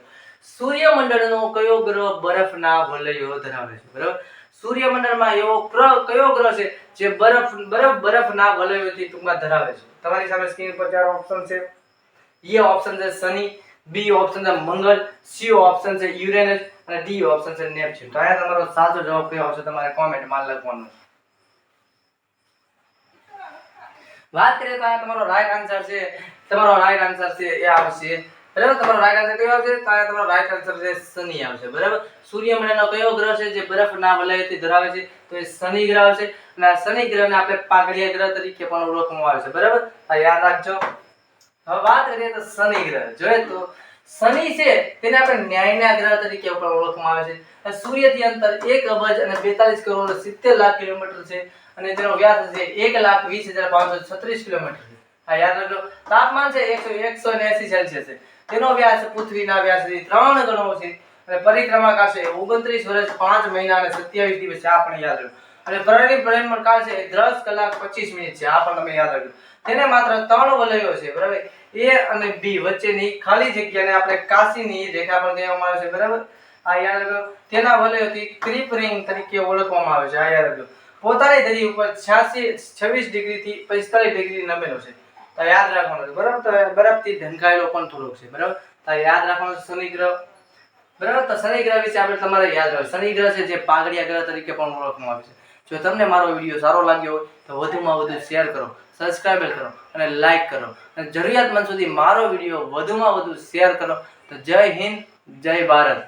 સૂર્યમંડળનો કયો ગ્રહ બરફના વલયો ધરાવે છે, બરાબર? સૂર્યમંડળમાં એવો કયો ગ્રહ છે જે બરફના વલયોથી ટૂંકમાં ધરાવે છે? તમારી સામે સ્ક્રીન પર 4 ઓપ્શન છે. એ ઓપ્શન છે શનિ, બી ઓપ્શન છે મંગળ, સી ઓપ્શન છે યુરેનસ અને ડી ઓપ્શન છે નેપચ્યુન. તો અહીંયા તમારો સાચો જવાબ કયો આવશે તમારે કોમેન્ટમાં લખવાનો છે. વાત કરીએ તો અહીંયા તમારો રાઈટ આન્સર છે, એ આવશે, બરાબર. તમારો રાઈટ આન્સર કયો આવશે? તો અહીંયા તમારો રાઈટ આન્સર છે શનિ આવશે, બરાબર. સૂર્યમંડળનો કયો ગ્રહ છે જે બરફના વલયથી ધરાવે છે? તો એ શનિ ગ્રહ છે. અને આ શનિ ગ્રહને આપણે પાઘડિયા ગ્રહ તરીકે પણ ઓળખવામાં આવે છે, બરાબર. આ યાદ રાખજો. હવે વાત કરીએ તો શનિ ગ્રહ. જોઈએ તો શનિ છે તેને આપણે ન્યાયના ગ્રહ તરીકે પણ ઓળખવામાં આવે છે. સૂર્યથી અંતર 1 અબજ અને 42 કરોડ 70 લાખ કિલોમીટર છે અને તેનો વ્યાસ છે 1,20,536 કિલોમીટર છે. આ યાદ રાખજો. તાપમાન છે 180 સેલ્સિયસ છે. તેનો વ્યાસ પૃથ્વીના વ્યાસથી 3 ગણો છે અને પરિક્રમા છે 29 વર્ષ 5 મહિના અને 27 દિવસ છે. આ પણ યાદ રાખજો. અને પરિભ્રમણ કાળ છે 10 કલાક 25 મિનિટ છે. આ પણ તમે યાદ રાખજો. તેને માત્ર 3 વલયો છે, બરાબર. એ અને બી વચ્ચેની ખાલી જગ્યાને આપણે કાશીની રેખા પણ કહેવામાં આવે છે, બરાબર. આ યાદ રાખજો. તેના વલયોથી ક્રીપ રિંગ તરીકે ઓળખવામાં આવે છે. આ યાદ રાખજો. પોતાની ધરી ઉપર 26 ડિગ્રીથી 45 ડિગ્રી નમેલો છે. તો યાદ રાખવાનું છે, બરાબર. તો બરફથી ઢંકાયેલો પણ થોડોક છે, બરાબર. તો યાદ રાખવાનું છે શનિ ગ્રહ, બરાબર. તો શનિ ગ્રહ વિશે આપણે તમારે યાદ રાખવું. શનિ ગ્રહ છે જે પાઘડિયા ગ્રહ તરીકે પણ ઓળખવામાં આવે છે. જો તમને મારો વિડીયો સારો લાગ્યો હોય તો વધુમાં વધુ શેર કરો, સબસ્ક્રાઇબ કરો અને લાઈક કરો અને જરૂરિયાતમંદ સુધી મારો વિડીયો વધુમાં વધુ શેર કરો. તો જય હિન્દ, જય ભારત.